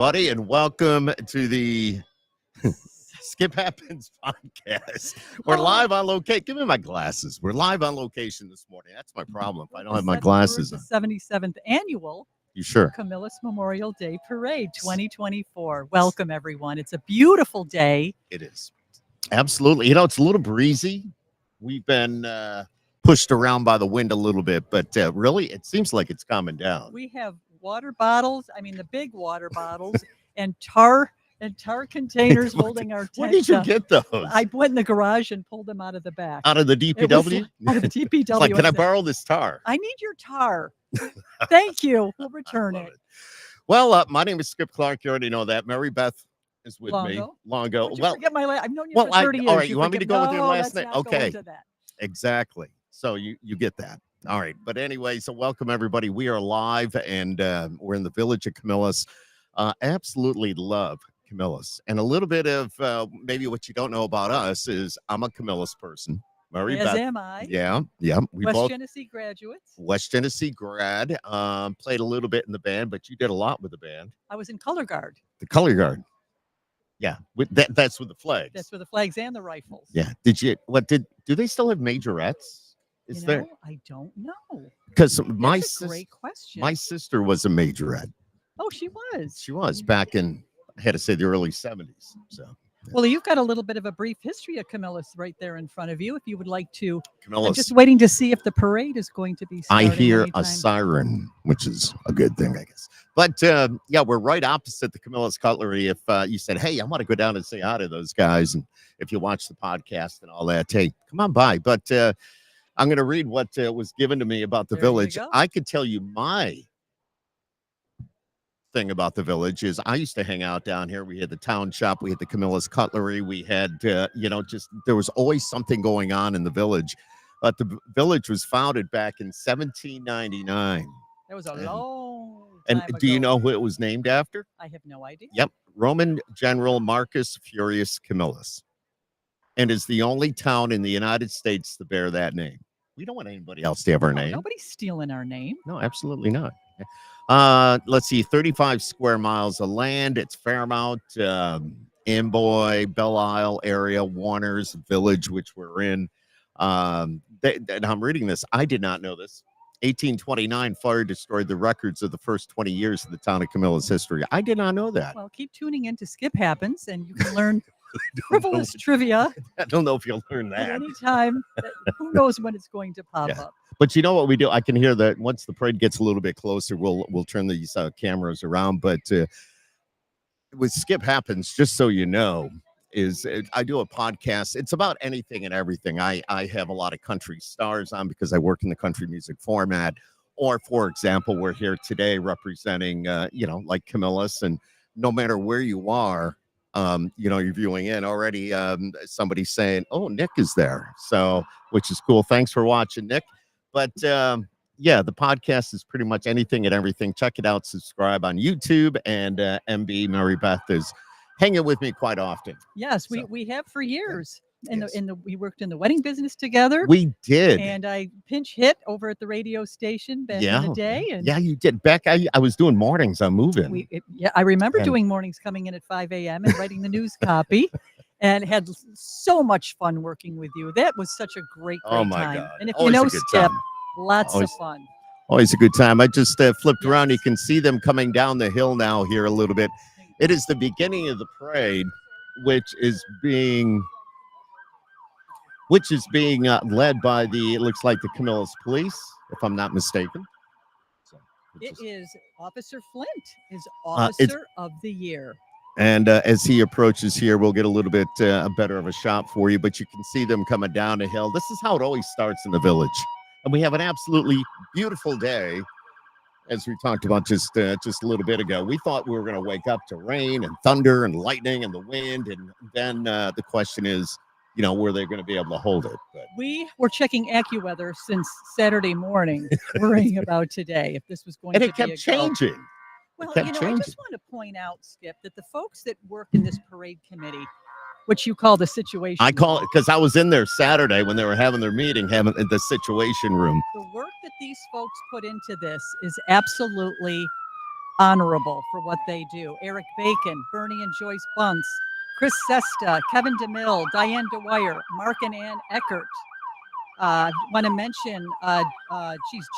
Buddy, and welcome to the Skip Happens podcast. We're live on location. Give me my glasses. We're live on location this morning. That's my problem. If I don't have my glasses the on. 77th annual You sure? Camillus Memorial Day Parade 2024. Welcome, everyone. It's a beautiful day. It is. Absolutely. You know, it's a little breezy. We've been pushed around by the wind a little bit, but really, it seems like it's calming down. We have water bottles, the big water bottles, and tar containers holding our tent. Where did you get those? I went in the garage and pulled them out of the back. Out of the DPW? Out of the DPW. It's like, can I borrow this tar? I need your tar. Thank you. We'll return it. Well, my name is Skip Clark. You already know that. Mary Beth is with me. Longo. Well, forget my I've known you for 30 years. All right, you want me to go with your last name? Okay. Exactly. So you get that. All right. But anyway, so welcome, everybody. We are live, and we're in the village of Camillus. Absolutely love Camillus. And a little bit of maybe what you don't know about us is I'm a Camillus person. Mary Beth. am I. Yeah. We West Genesee graduates. West Genesee grad. Played a little bit in the band, but you did a lot with the band. I was in color guard. The color guard. Yeah, that's with the flags. That's with the flags and the rifles. Yeah. Do they still have majorettes? There? I don't know. Because great question. My sister was a majorette. Oh, she was. She was back in, I had to say, the early 70s. So. Yeah. Well, you've got a little bit of a brief history of Camillus right there in front of you. If you would like to, Camillus. I'm just waiting to see if the parade is going to be starting. I hear anytime. a siren, which is a good thing, I guess. But yeah, we're right opposite the Camillus Cutlery. If you said, hey, I want to go down and say hi to those guys, and if you watch the podcast and all that, hey, come on by. But I'm going to read what was given to me about the village. I could tell you my thing about the village is I used to hang out down here. We had the town shop. We had the Camillus Cutlery. We had, there was always something going on in the village. But the village was founded back in 1799. That was a long time ago. Do you know who it was named after? I have no idea. Yep. Roman General Marcus Furius Camillus. And is the only town in the United States to bear that name. We don't want anybody else to have our name. Nobody's stealing our name. No, absolutely not. Let's see, 35 square miles of land. It's Fairmount, Amboy, Belle Isle area, Warner's Village, which we're in. And I'm reading this. I did not know this. 1829, fire destroyed the records of the first 20 years of the town of Camillus history. I did not know that. Well, keep tuning in to Skip Happens, and you can learn frivolous trivia. I don't know if you'll learn that. At any time. Who knows when it's going to pop up. But you know what we do? I can hear that once the parade gets a little bit closer, we'll turn these cameras around. But with Skip Happens, just so you know, I do a podcast. It's about anything and everything. I have a lot of country stars on because I work in the country music format. Or, for example, we're here today representing, like Camillus. And no matter where you are, you're viewing in already. Somebody's saying, "Oh, Nick is there," so which is cool. Thanks for watching, Nick. But yeah, the podcast is pretty much anything and everything. Check it out. Subscribe on YouTube, and MB Mary Beth is hanging with me quite often. Yes, we have for years. We worked in the wedding business together. We did. And I pinch hit over at the radio station back in the day. And yeah, you did. Beck, I was doing mornings on Moving. I remember doing mornings, coming in at 5 a.m. and writing the news copy. And had so much fun working with you. That was such a great time. God. And if always you know Skip, time. Lots of fun. Always a good time. I just flipped around. You can see them coming down the hill now here a little bit. It is the beginning of the parade, which is being led by it looks like the Camillus Police, if I'm not mistaken. It is Officer Flint is Officer of the Year. And as he approaches here, we'll get a little bit better of a shot for you. But you can see them coming down the hill. This is how it always starts in the village. And we have an absolutely beautiful day, as we talked about just a little bit ago. We thought we were going to wake up to rain and thunder and lightning and the wind. And then the question is, were they going to be able to hold it? But we were checking AccuWeather since Saturday morning, worrying about today, if this was going to be And it kept changing. Well, I just want to point out, Skip, that the folks that work in this parade committee, which you call the situation I call it because I was in there Saturday when they were having their meeting, having the situation room. The work that these folks put into this is absolutely honorable for what they do. Eric Bacon, Bernie and Joyce Bunce, Chris Sesta, Kevin DeMille, Diane DeWire, Mark and Ann Eckert. Want to mention,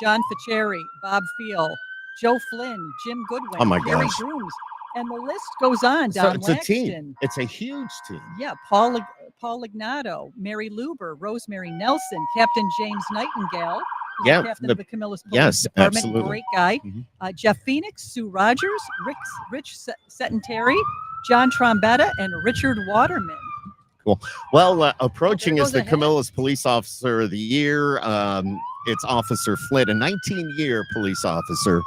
John Ficeri, Bob Field, Joe Flynn, Jim Goodwin, Oh my Gary gosh. Grooms, and the list goes on. So Don it's a Laxton. team. It's a huge team. Yeah, Paul Ignato, Mary Luber, Rosemary Nelson, Captain James Nightingale, who's Yeah, the captain of the Camillus Police yes, Department, absolutely. great guy. Jeff Phoenix, Sue Rogers, Rich Setentary, John Trombetta, and Richard Waterman. Cool. Well, approaching there as goes the a head. Camillus Police Officer of the Year, it's Officer Flint, a 19-year police officer,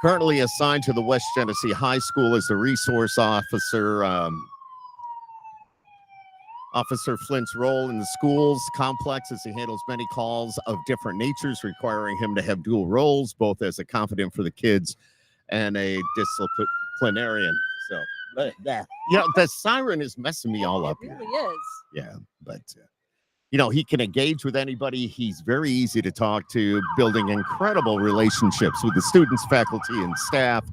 currently assigned to the West Genesee High School as the resource officer. Officer Flint's role in the schools complex as he handles many calls of different natures, requiring him to have dual roles, both as a confidant for the kids and a disciplinarian. So, but the siren is messing me all up. It really is. Yeah, but he can engage with anybody. He's very easy to talk to, building incredible relationships with the students, faculty, and staff,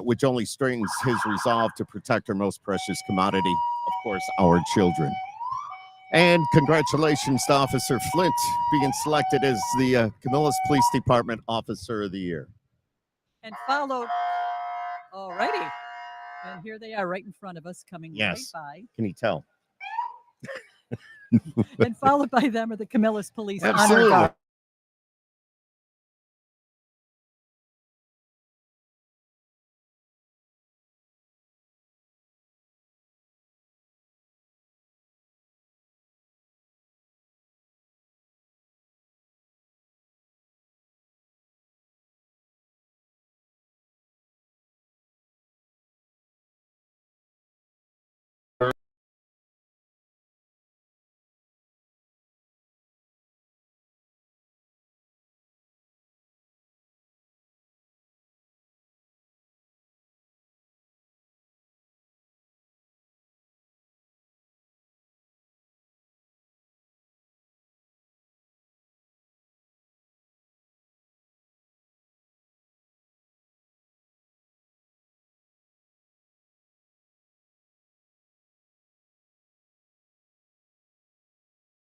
which only strengthens his resolve to protect our most precious commodity, of course, our children. And congratulations to Officer Flint being selected as the Camillus Police Department Officer of the Year. And followed, alrighty. And here they are right in front of us, coming right by. Can you tell? And followed by them are the Camillus Police Honor Absolutely. Guard.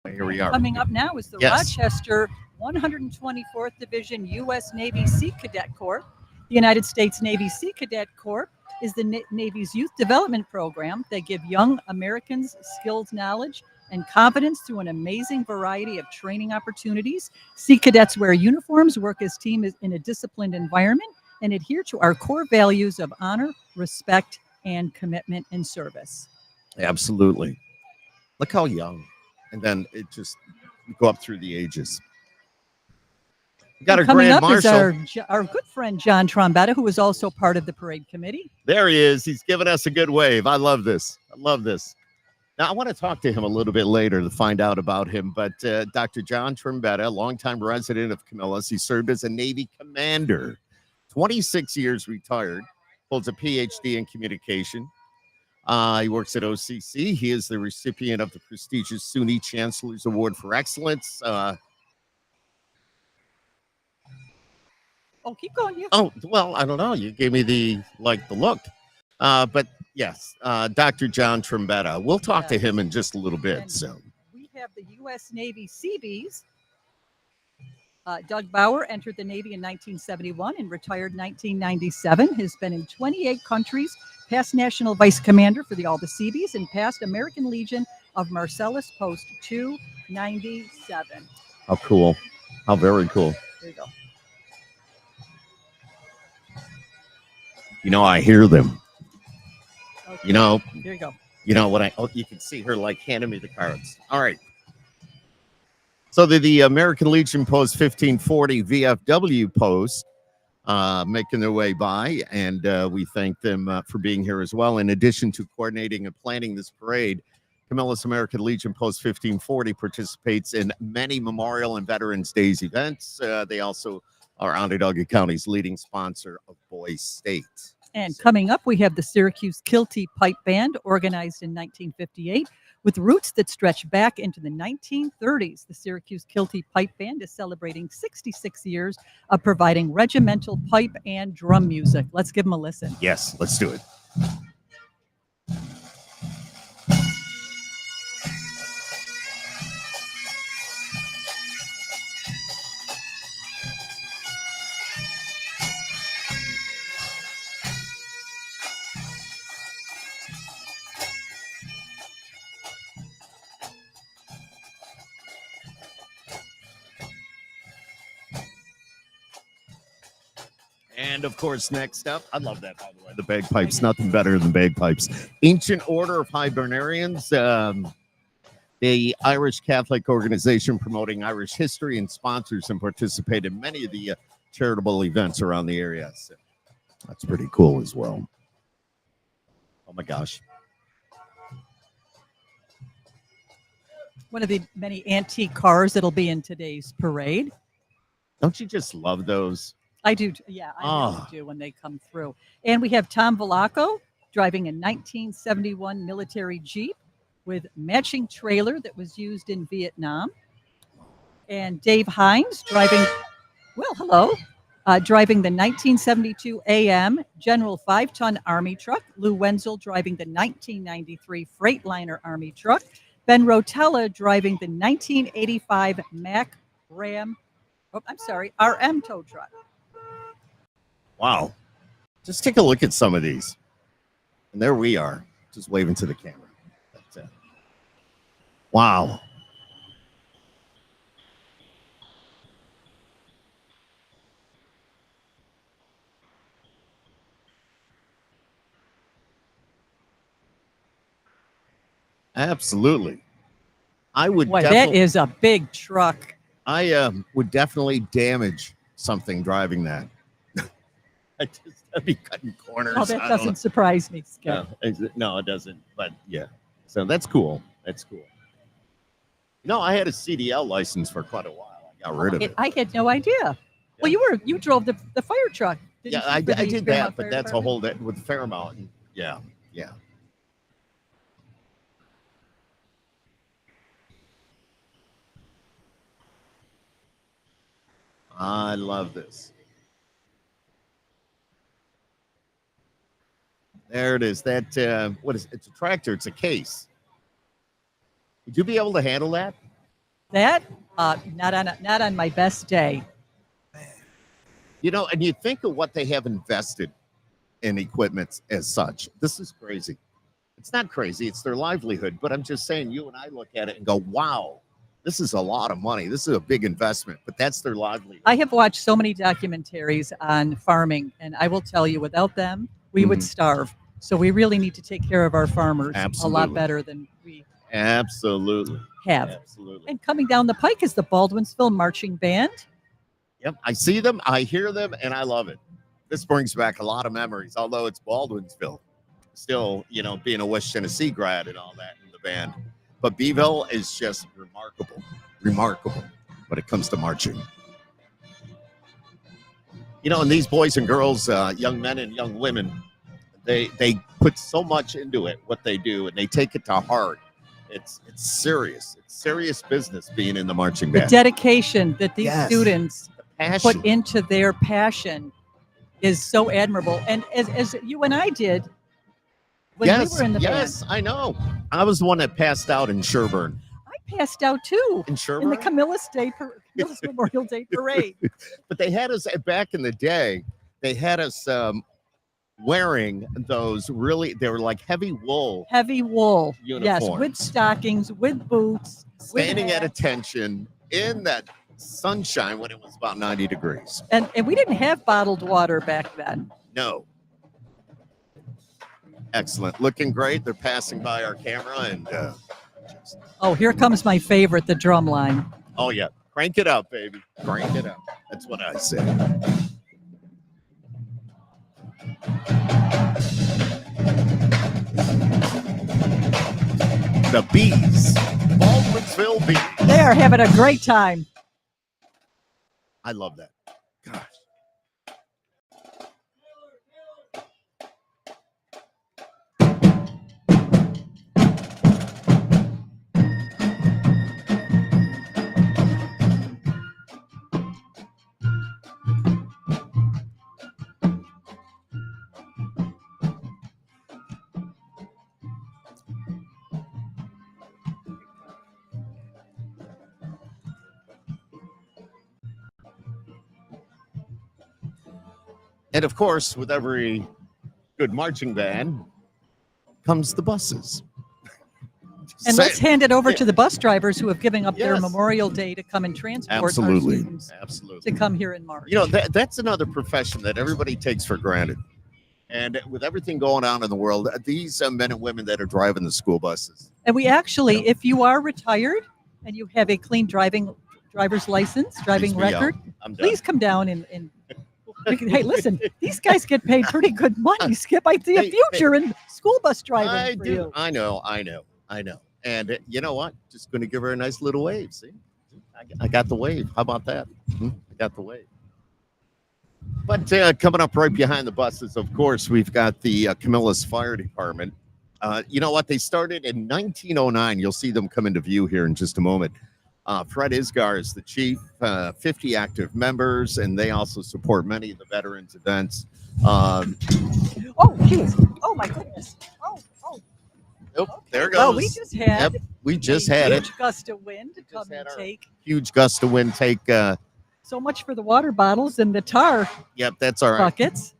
Here we are. Coming up now is the Yes. Rochester 124th Division U.S. Navy Sea Cadet Corps. The United States Navy Sea Cadet Corps is the Navy's youth development program that give young Americans skills, knowledge, and confidence through an amazing variety of training opportunities. Sea Cadets wear uniforms, work as teams in a disciplined environment, and adhere to our core values of honor, respect, and commitment and service. Absolutely. Look how young. And then it just go up through the ages. We got our Coming Grand up Marshal. is our good friend John Trombetta, who is also part of the parade committee. There he is. He's giving us a good wave. I love this. Now, I want to talk to him a little bit later to find out about him. But Dr. John Trombetta, longtime resident of Camillus, he served as a Navy commander, 26 years retired, holds a PhD in communication. He works at OCC. He is the recipient of the prestigious SUNY Chancellor's Award for Excellence. Keep going. Oh, well, I don't know. You gave me the look. But yes, Dr. John Trombetta. We'll talk to him in just a little bit. And so we have the U.S. Navy Seabees. Doug Bauer entered the Navy in 1971 and retired in 1997. Has been in 28 countries, past National Vice Commander for all the Seabees, and past American Legion of Marcellus Post 297. how cool. How very cool. There you go. I hear them. Okay. Here you go. You can see her handing me the cards. All right. So the American Legion Post 1540 VFW post making their way by, and we thank them for being here as well. In addition to coordinating and planning this parade, Camillus American Legion Post 1540 participates in many Memorial and Veterans Days events. They also are Onondaga County's leading sponsor of Boys State. And coming up, we have the Syracuse Kilty Pipe Band, organized in 1958, With roots that stretch back into the 1930s, the Syracuse Kilty Pipe Band is celebrating 66 years of providing regimental pipe and drum music. Let's give them a listen. Yes, let's do it. And of course, next up, I love that, by the way, the bagpipes. Nothing better than bagpipes. Ancient Order of Hibernians, the Irish Catholic organization promoting Irish history, and sponsors and participate in many of the charitable events around the area. So that's pretty cool as well. Oh my gosh. One of the many antique cars that'll be in today's parade. Don't you just love those? I do. Yeah, I really do when they come through. And we have Tom Velaco driving a 1971 military Jeep with matching trailer that was used in Vietnam. And Dave Hines driving, driving the 1972 AM General 5-ton Army truck. Lou Wenzel driving the 1993 Freightliner Army truck. Ben Rotella driving the 1985 Mack RM tow truck. Wow. Just take a look at some of these. And there we are, just waving to the camera. That's it. Wow. Absolutely. I would that is a big truck. I would definitely damage something driving that. I'd be cutting corners. Oh, that doesn't surprise me, Skip. No, it doesn't. But yeah, so that's cool. That's cool. No, I had a CDL license for quite a while. I got rid of it. I had no idea. Yeah. Well, you drove the fire truck. Yeah, I did that, but that's a whole with Fairmount. Yeah. I love this. There it is. That what is it? It's a tractor. It's a case. Would you be able to handle that? That not on my best day. You know, and you think of what they have invested in equipment as such. This is crazy. It's not crazy. It's their livelihood. But I'm just saying, you and I look at it and go, wow, this is a lot of money. This is a big investment, but that's their livelihood. I have watched so many documentaries on farming, and I will tell you, without them, we would starve. So we really need to take care of our farmers a lot better than we absolutely have. Absolutely. And coming down the pike is the Baldwinsville Marching Band. Yep, I see them, I hear them, and I love it. This brings back a lot of memories, although it's Baldwinsville. Still, you know, being a West Genesee grad and all that in the band. But Beeville is just remarkable when it comes to marching. You know, and these boys and girls, young men and young women, they put so much into it, what they do, and they take it to heart. It's serious. It's serious business being in the marching band. The dedication that these students put into their passion is so admirable. And as you and I did when we were in the band. Yes, I know. I was the one that passed out in Sherburne. I passed out too. In Sherburne? In the Camillus Memorial Day Parade. But they had us, back in the day, they had us wearing those they were like heavy wool uniforms. Yes, with stockings, with boots. Standing at attention in that sunshine when it was about 90 degrees. And we didn't have bottled water back then. No. Excellent. Looking great. They're passing by our camera and oh, here comes my favorite, the drum line. Oh yeah. Crank it up, baby. Crank it up. That's what I say. The Bees. Baldwinsville Bees. They are having a great time. I love that. Gosh. And of course, with every good marching band comes the buses. And let's hand it over to the bus drivers who have given up their Yes. Memorial Day to come and transport our Absolutely. students Absolutely. to come here in March. You know, that's another profession that everybody takes for granted. And with everything going on in the world, these men and women that are driving the school buses. And we actually, if you are retired and you have a clean driver's license, driving Please be record, out. I'm done. please come down and hey, listen, these guys get paid pretty good money. Skip, I see a future in school bus driving. I for do. you. I know. And you know what? Just going to give her a nice little wave. See, I got the wave. How about that? I got the wave. But coming up right behind the buses, of course, we've got the Camillus Fire Department. You know what? They started in 1909. You'll see them come into view here in just a moment. Fred Isgar is the chief, 50 active members, and they also support many of the veterans events. Oh, geez. Oh, my goodness. Oh. Nope, Okay. there it goes. Well, we just had we just had it. huge gust of wind to come and take. Huge gust of wind take. So much for the water bottles and the tar Yep, that's all right. buckets.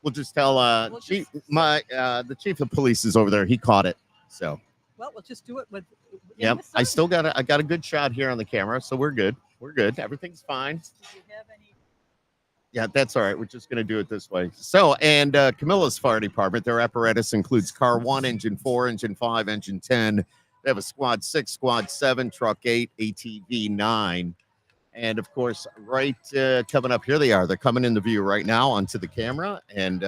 We'll just tell the chief of police is over there. He caught it. So Well, we'll just do it with. yep. I got a good shot here on the camera, so we're good. We're good. Everything's fine. Did you have any? Yeah, that's all right. We're just going to do it this way. So, and Camillus Fire Department, their apparatus includes Car 1, Engine 4, Engine 5, Engine 10. They have a Squad 6, Squad 7, Truck 8, ATV 9. And, of course, right coming up, here they are. They're coming into view right now onto the camera. And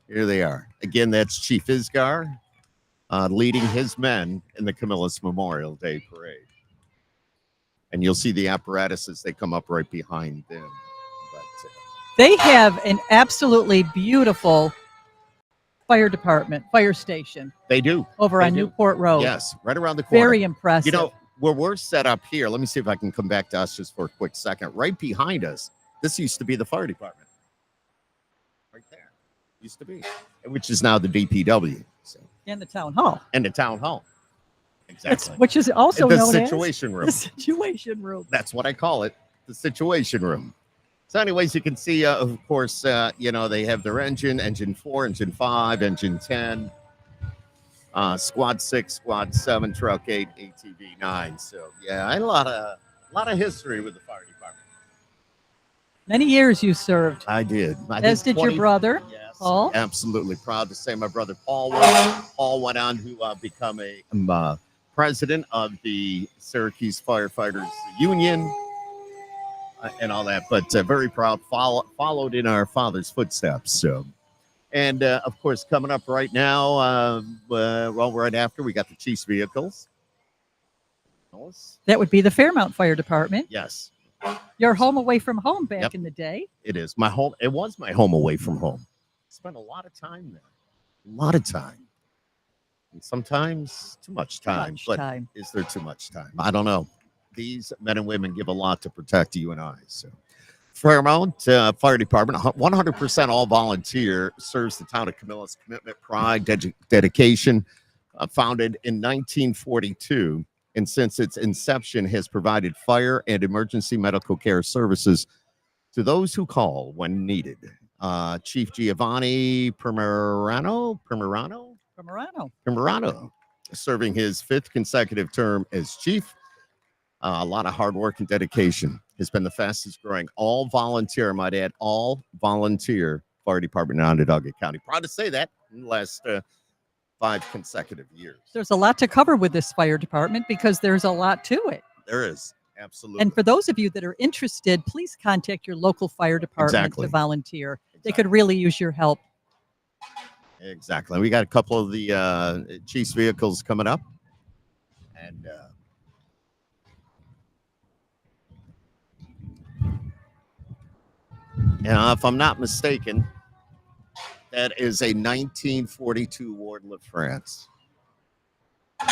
here they are. Again, that's Chief Isgar leading his men in the Camillus Memorial Day Parade. And you'll see the apparatus as they come up right behind them. They have an absolutely beautiful fire station. They do. Over on Newport Road. Yes, right around the corner. Very impressive. You know, where we're set up here, let me see if I can come back to us just for a quick second. Right behind us, this used to be the fire department. Right there. Used to be. Which is now the DPW. So. And the town hall. And the town hall. Exactly. Which is also the known situation as room. the situation room. That's what I call it. The situation room. So anyways, you can see, of course, you know, they have their engine 4, engine 5, engine 10, Squad 6, Squad 7, Truck 8, ATV 9. So, yeah, I had a lot of history with the fire department. Many years you served. I did. As did your brother, yes, Paul. Absolutely proud to say my brother Paul went on to become a president of the Syracuse Firefighters Union. And all that, but very proud, followed in our father's footsteps. So, and of course, coming up right now, right after, we got the chief's vehicles. That would be the Fairmount Fire Department. Yes. Your home away from home back in the day. It is my home. It was my home away from home. Spent a lot of time there. A lot of time. And sometimes too much time. Is there too much time? I don't know. These men and women give a lot to protect you and I. So, Fairmount Fire Department, 100% all volunteer, serves the town of Camillus. Commitment, pride, dedication. Founded in 1942, and since its inception, has provided fire and emergency medical care services to those who call when needed. Chief Giovanni Primerano, serving his 5th consecutive term as chief. A lot of hard work and dedication. Has been the fastest growing all volunteer, I might add, all volunteer fire department in Onondaga County. Proud to say that in the last 5 consecutive years. There's a lot to cover with this fire department because there's a lot to it. There is. Absolutely. And for those of you that are interested, please contact your local fire department to volunteer. They could really use your help. Exactly. We got a couple of the chief's vehicles coming up. And if I'm not mistaken, that is a 1942 Ward France.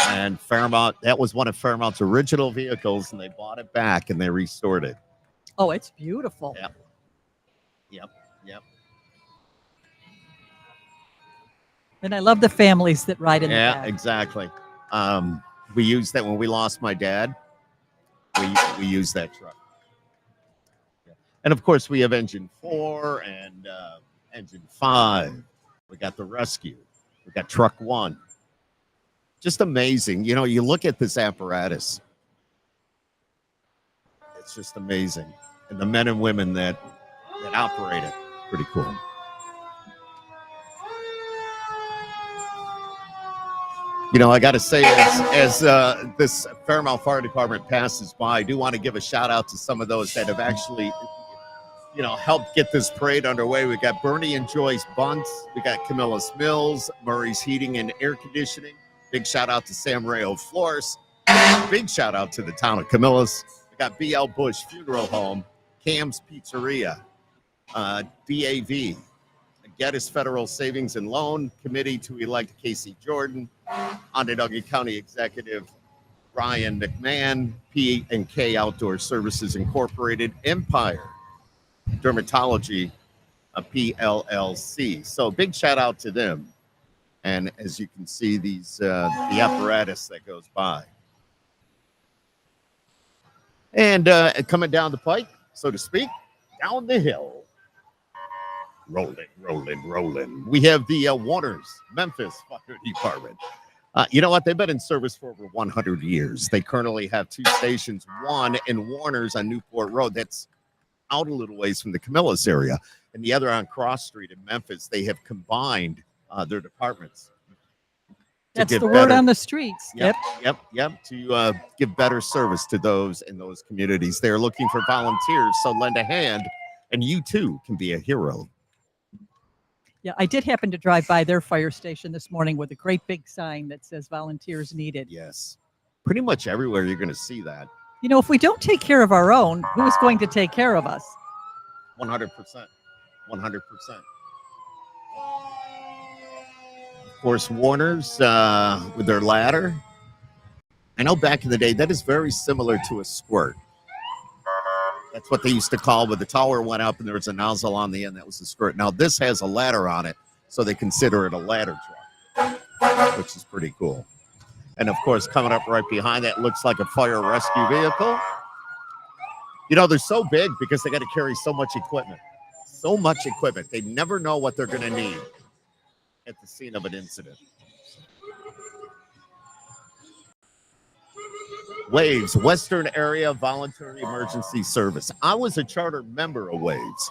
And Fairmount, that was one of Fairmount's original vehicles, and they bought it back and they restored it. Oh, it's beautiful. Yep. And I love the families that ride in the back. Yeah, exactly. We used that when we lost my dad. We used that truck. And of course, we have Engine 4 and Engine 5. We got the rescue. We got Truck 1. Just amazing. You know, you look at this apparatus, it's just amazing. And the men and women that operate it, pretty cool. You know, I got to say, as this Fairmount Fire Department passes by, I do want to give a shout out to some of those that have actually, you know, helped get this parade underway. We got Bernie and Joyce Bunts. We got Camillus Mills, Murray's Heating and Air Conditioning. Big shout out to Sam Rayo Flores. Big shout out to the town of Camillus. We got BL Bush Funeral Home, Cam's Pizzeria, DAV, Geddes Federal Savings and Loan Committee to elect Casey Jordan, Onondaga County Executive Ryan McMahon, P&K Outdoor Services Incorporated, Empire Dermatology, a PLLC. So big shout out to them. And as you can see, these the apparatus that goes by. And coming down the pike, so to speak, down the hill. Rolling. We have the Warners, Memphis Fire Department. You know what? They've been in service for over 100 years. They currently have 2 stations, one in Warners on Newport Road. That's out a little ways from the Camillus area. And the other on Cross Street in Memphis. They have combined their departments. That's the word on the streets. Yep. To give better service to those in those communities. They're looking for volunteers, so lend a hand, and you too can be a hero. Yeah, I did happen to drive by their fire station this morning with a great big sign that says volunteers needed. Yes. Pretty much everywhere you're going to see that. You know, if we don't take care of our own, who's going to take care of us? 100%. 100%. Of course, Warners with their ladder. I know back in the day, that is very similar to a squirt. That's what they used to call, but the tower went up and there was a nozzle on the end. That was a squirt. Now this has a ladder on it, so they consider it a ladder truck, which is pretty cool. And of course, coming up right behind that looks like a fire rescue vehicle. You know, they're so big because they got to carry so much equipment. So much equipment. They never know what they're going to need at the scene of an incident. Waves, Western Area Voluntary Emergency Service. I was a charter member of Waves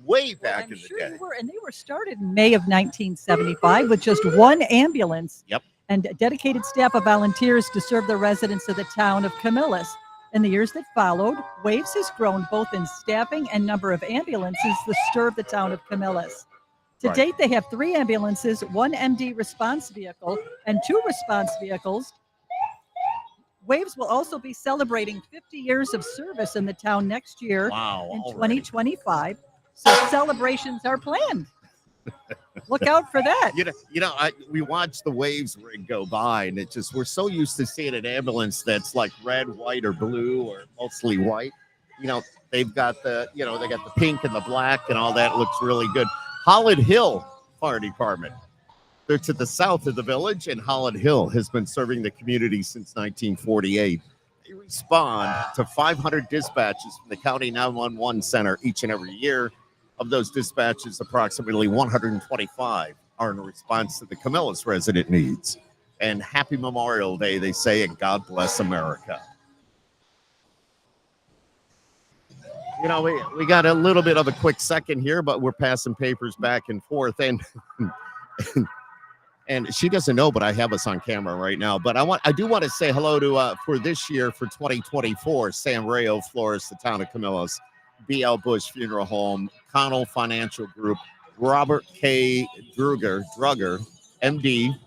way back in the day. You were, and they were started in May of 1975 with just one ambulance. Yep. And a dedicated staff of volunteers to serve the residents of the town of Camillus. In the years that followed, Waves has grown both in staffing and number of ambulances to serve the town of Camillus. To date, they have 3 ambulances, 1 MD response vehicle, and 2 response vehicles. Waves will also be celebrating 50 years of service in the town next year in 2025. So celebrations are planned. Look out for that. We watch the Waves rig go by, and it just, we're so used to seeing an ambulance that's like red, white, or blue, or mostly white. You know, they've got they got the pink and the black and all that. It looks really good. Holland Hill Fire Department. They're to the south of the village, and Holland Hill has been serving the community since 1948. They respond to 500 dispatches from the County 911 Center each and every year. Of those dispatches, approximately 125 are in response to the Camillus resident needs. And happy Memorial Day, they say, and God bless America. You know, we got a little bit of a quick second here, but we're passing papers back and forth. And she doesn't know, but I have us on camera right now. But I do want to say hello to, for this year, for 2024, Sam Rayo Flores, the town of Camillus, BL Bush Funeral Home, Connell Financial Group, Robert K. Drugger, MD,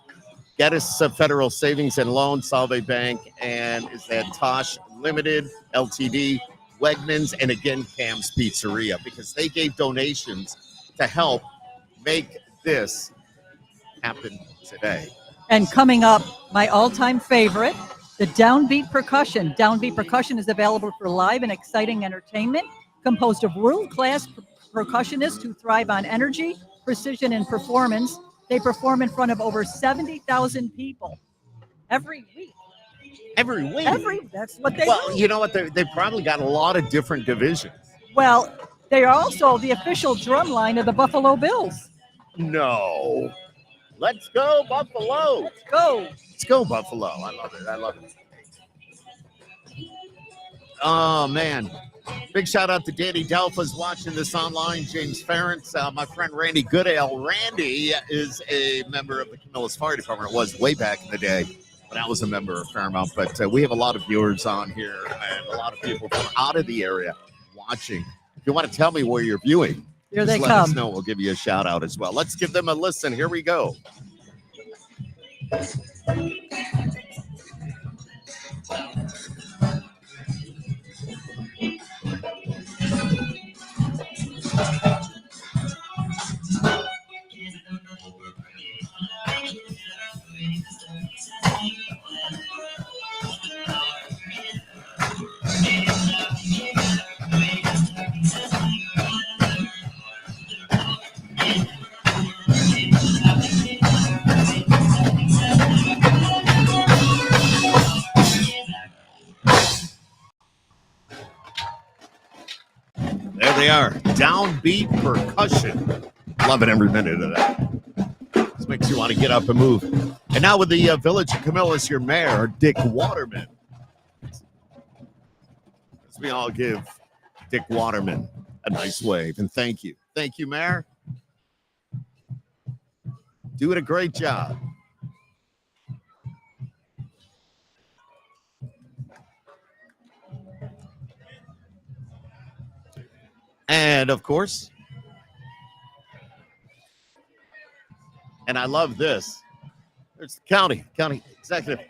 Geddes Federal Savings and Loan, Salve Bank, and is that Tosh Limited, LTD, Wegmans, and again, Cam's Pizzeria, because they gave donations to help make this happen today. And coming up, my all-time favorite, the Downbeat Percussion. Downbeat Percussion is available for live and exciting entertainment, composed of world-class percussionists who thrive on energy, precision, and performance. They perform in front of over 70,000 people every week. Every week? That's what they do. You know what? They probably got a lot of different divisions. Well, They are also the official drum line of the Buffalo Bills. No. Let's go, Buffalo. Go. Let's go, Buffalo. I love it. I love it. Oh, man. Big shout out to Danny Delphas watching this online. James Ferentz, my friend Randy Goodale. Randy is a member of the Camillus Fire Department. It was way back in the day, but I was a member of Fairmount. But we have a lot of viewers on here and a lot of people from out of the area watching. If you want to tell me where you're viewing, Here just they let come. us know. We'll give you a shout out as well. Let's give them a listen. Here we go. There they are. Downbeat percussion. Loving every minute of that. This makes you want to get up and move. And now with the Village of Camillus, your mayor, Dick Waterman. As we all give Dick Waterman a nice wave. And thank you. Thank you, Mayor. Doing a great job. And of course, and I love this. There's the county executive.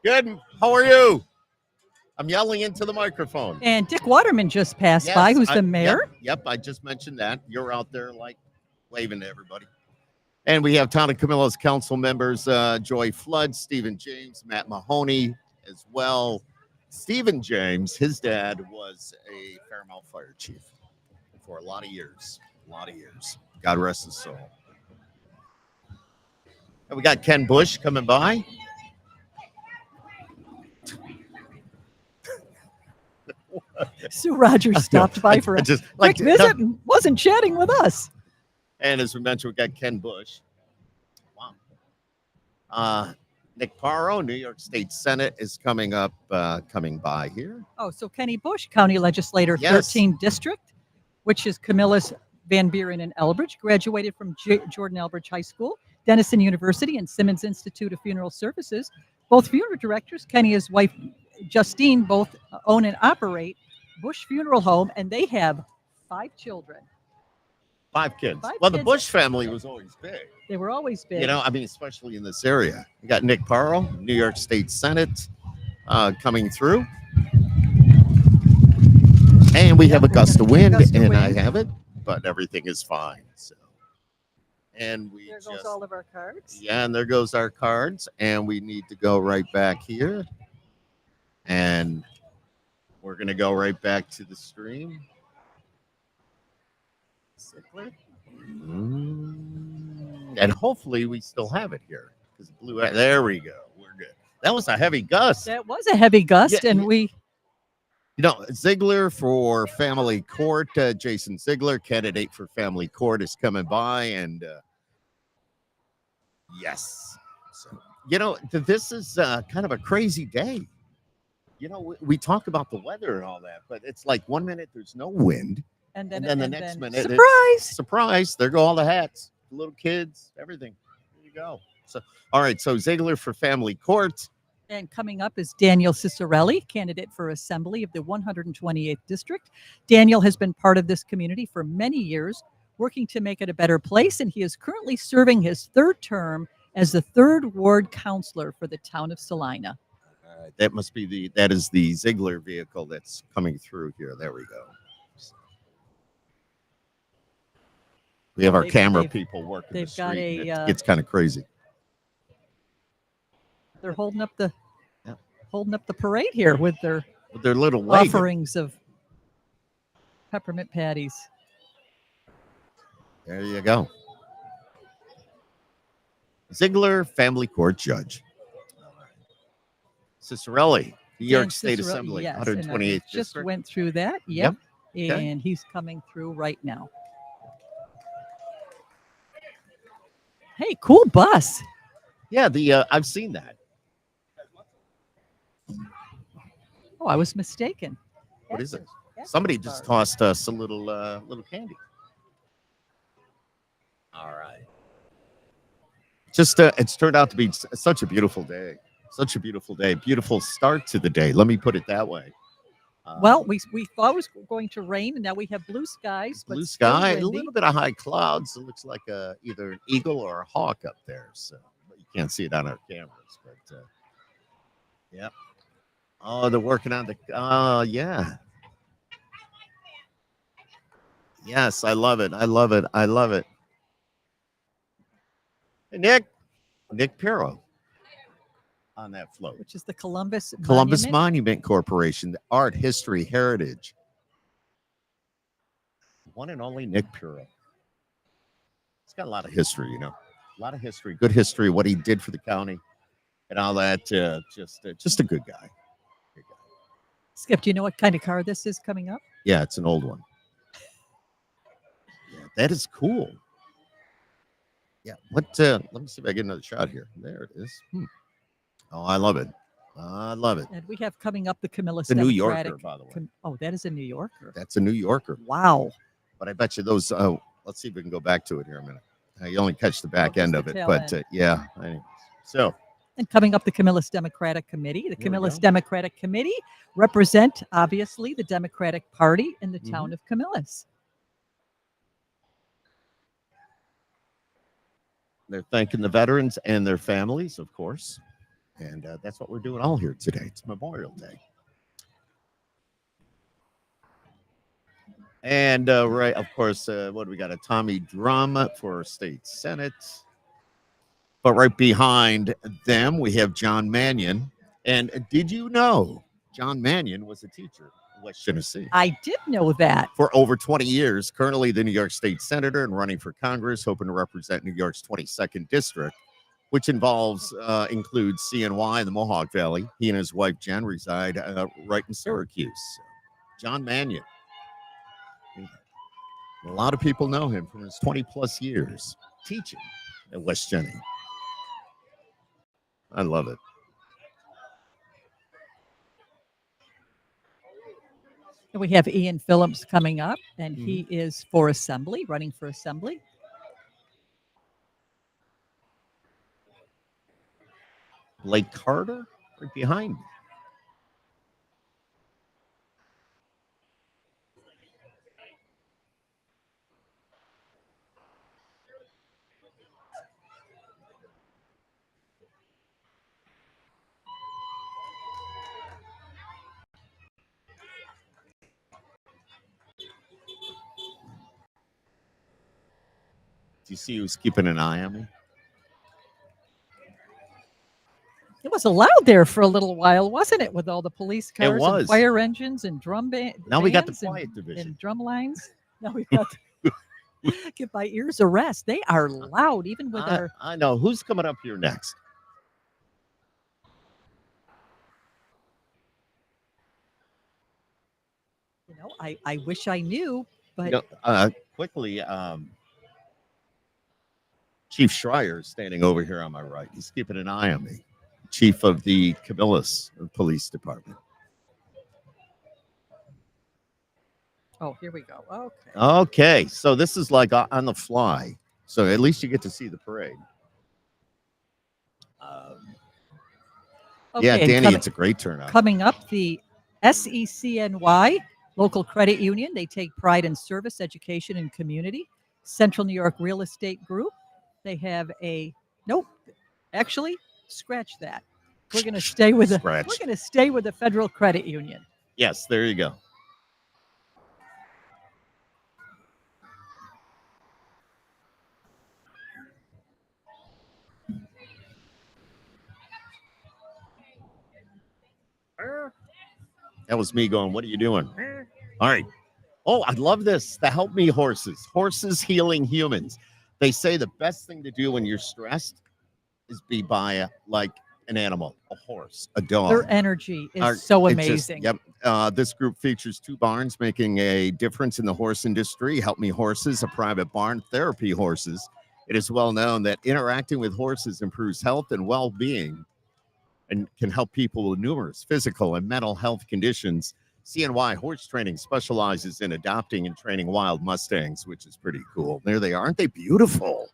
Good. How are you? I'm yelling into the microphone. And Dick Waterman just passed by, who's the mayor. Yep, I just mentioned that. You're out there like waving to everybody. And we have Town of Camillus council members, Joy Flood, Stephen James, Matt Mahoney as well. Stephen James, his dad was a Fairmount fire chief for a lot of years. God rest his soul. And we got Ken Bush coming by. Sue Rogers stopped by for a quick visit and wasn't chatting with us. And as we mentioned, we got Ken Bush. Wow. Nick Parro, New York State Senate, is coming by here. Oh, so Kenny Bush, County Legislator, Yes. 13th District, which is Camillus, Van Buren, and Elbridge, graduated from Jordan Elbridge High School, Denison University, and Simmons Institute of Funeral Services. Both funeral directors, Kenny and his wife, Justine, both own and operate Bush Funeral Home, and they have 5 children. 5 kids. Five Well, the kids. Bush family was always big. They were always big. You know, I mean, especially in this area. You got Nick Parro, New York State Senate, coming through. And we have a gust of wind, and I have it, but everything is fine. So, and we there goes all of our cards. Yeah, and there goes our cards, and we need to go right back here. And we're going to go right back to the stream. And hopefully we still have it here. Because blue. There we go. We're good. That was a heavy gust. That was a heavy gust, Yeah, and we. You know, Ziegler for Family Court, Jason Ziegler, candidate for Family Court, is coming by, and yes. So, you know, this is kind of a crazy day. You know, we talk about the weather and all that, but it's like 1 minute there's no wind, and then the next minute, surprise, there go all the hats, the little kids, everything. There you go. So, all right, so Ziegler for Family Court. And coming up is Daniel Cicerelli, candidate for Assembly of the 128th District. Daniel has been part of this community for many years, working to make it a better place, and he is currently serving his 3rd term as the 3rd Ward Counselor for the town of Salina. That is the Ziegler vehicle that's coming through here. There we go. We have our camera people working the street. They've got it's kind of crazy. They're holding up the parade here with their little wagon. Offerings of peppermint patties. There you go. Ziegler Family Court Judge. Cicerelli, New York State Assembly, yes, 128th just District. went through that. Yep. and he's coming through right now. Hey, cool bus. Yeah, I've seen that. Oh, I was mistaken. What is it? That's Somebody a just star. tossed us a little candy. All right. Just it's turned out to be such a beautiful day. Such a beautiful day. Beautiful start to the day. Let me put it that way. Well, we thought it was going to rain, and now we have blue skies, but Blue still sky, a windy. little bit of high clouds. It looks like either an eagle or a hawk up there. So but you can't see it on our cameras, but yeah. Oh, they're working on the. Yeah. Yes, I love it. I love it. I love it. Hey, Nick Pirro on that float. Which is the Columbus Columbus Monument Corporation, the art, history, heritage. One and only Nick Pirro. He's got a lot of history, you know, a lot of history, good history, what he did for the county and all that. Just a good guy. Good guy. Skip, do you know what kind of car this is coming up? Yeah, it's an old one. Yeah, that is cool. Yeah, what? Let me see if I get another shot here. There it is. Oh, I love it. I love it. And we have coming up the Camillus The New Democratic. Yorker, by the way. Oh, that is a New Yorker. That's a New Yorker. Wow. But I bet you those. Let's see if we can go back to it here a minute. You only catch the back just end the of it, tail but end. yeah. Anyways. So And coming up, the Camillus Democratic Committee. The Here we Camillus go. Democratic Committee represent, obviously, the Democratic Party in the town of Camillus. they're thanking the veterans and their families, of course, and that's what we're doing all here today. It's Memorial Day. And right, of course, what do we got? A Tommy Drum for State Senate. But right behind them, we have John Mannion. And did you know John Mannion was a teacher in West Genesee I did know that. for over 20 years, currently the New York State Senator and running for Congress, hoping to represent New York's 22nd District, which includes CNY and the Mohawk Valley. He and his wife, Jen, reside right in Syracuse. John Mannion. A lot of people know him from his 20 plus years teaching at West Genesee. I love it. And we have Ian Phillips coming up, and he is for Assembly, running for Assembly. Blake Carter right behind me. Do you see who's keeping an eye on me? It was allowed there for a little while, wasn't it? With all the police cars was. and fire engines and drum bands. Now we got the quiet division. And drum lines. Now we've got get my ears a rest. They are loud, even with our. I know. Who's coming up here next? You know, I wish I knew, but You know, quickly, Chief Schreier is standing over here on my right. He's keeping an eye on me. Chief of the Camillus Police Department. oh, here we go. Okay. Okay, so this is like on the fly. So at least you get to see the parade. Yeah, Okay, and Danny, it's a great turnout. coming up, the SECNY local credit union. They take pride in service, education, and community. Central New York Real Estate Group. They have nope. Actually, scratch that. We're going to stay with we're going to stay with the Federal Credit Union. Yes, there you go. That was me going, what are you doing? All right. Oh, I love this. The Help Me Horses. Horses healing humans. They say the best thing to do when you're stressed is be by an animal, a horse, a dog. Their energy is Our- so it just- amazing. yep. This group features 2 barns making a difference in the horse industry. Help Me Horses, a private barn, therapy horses. It is well known that interacting with horses improves health and well-being and can help people with numerous physical and mental health conditions. CNY Horse Training specializes in adopting and training wild Mustangs, which is pretty cool. There they are. Aren't they beautiful?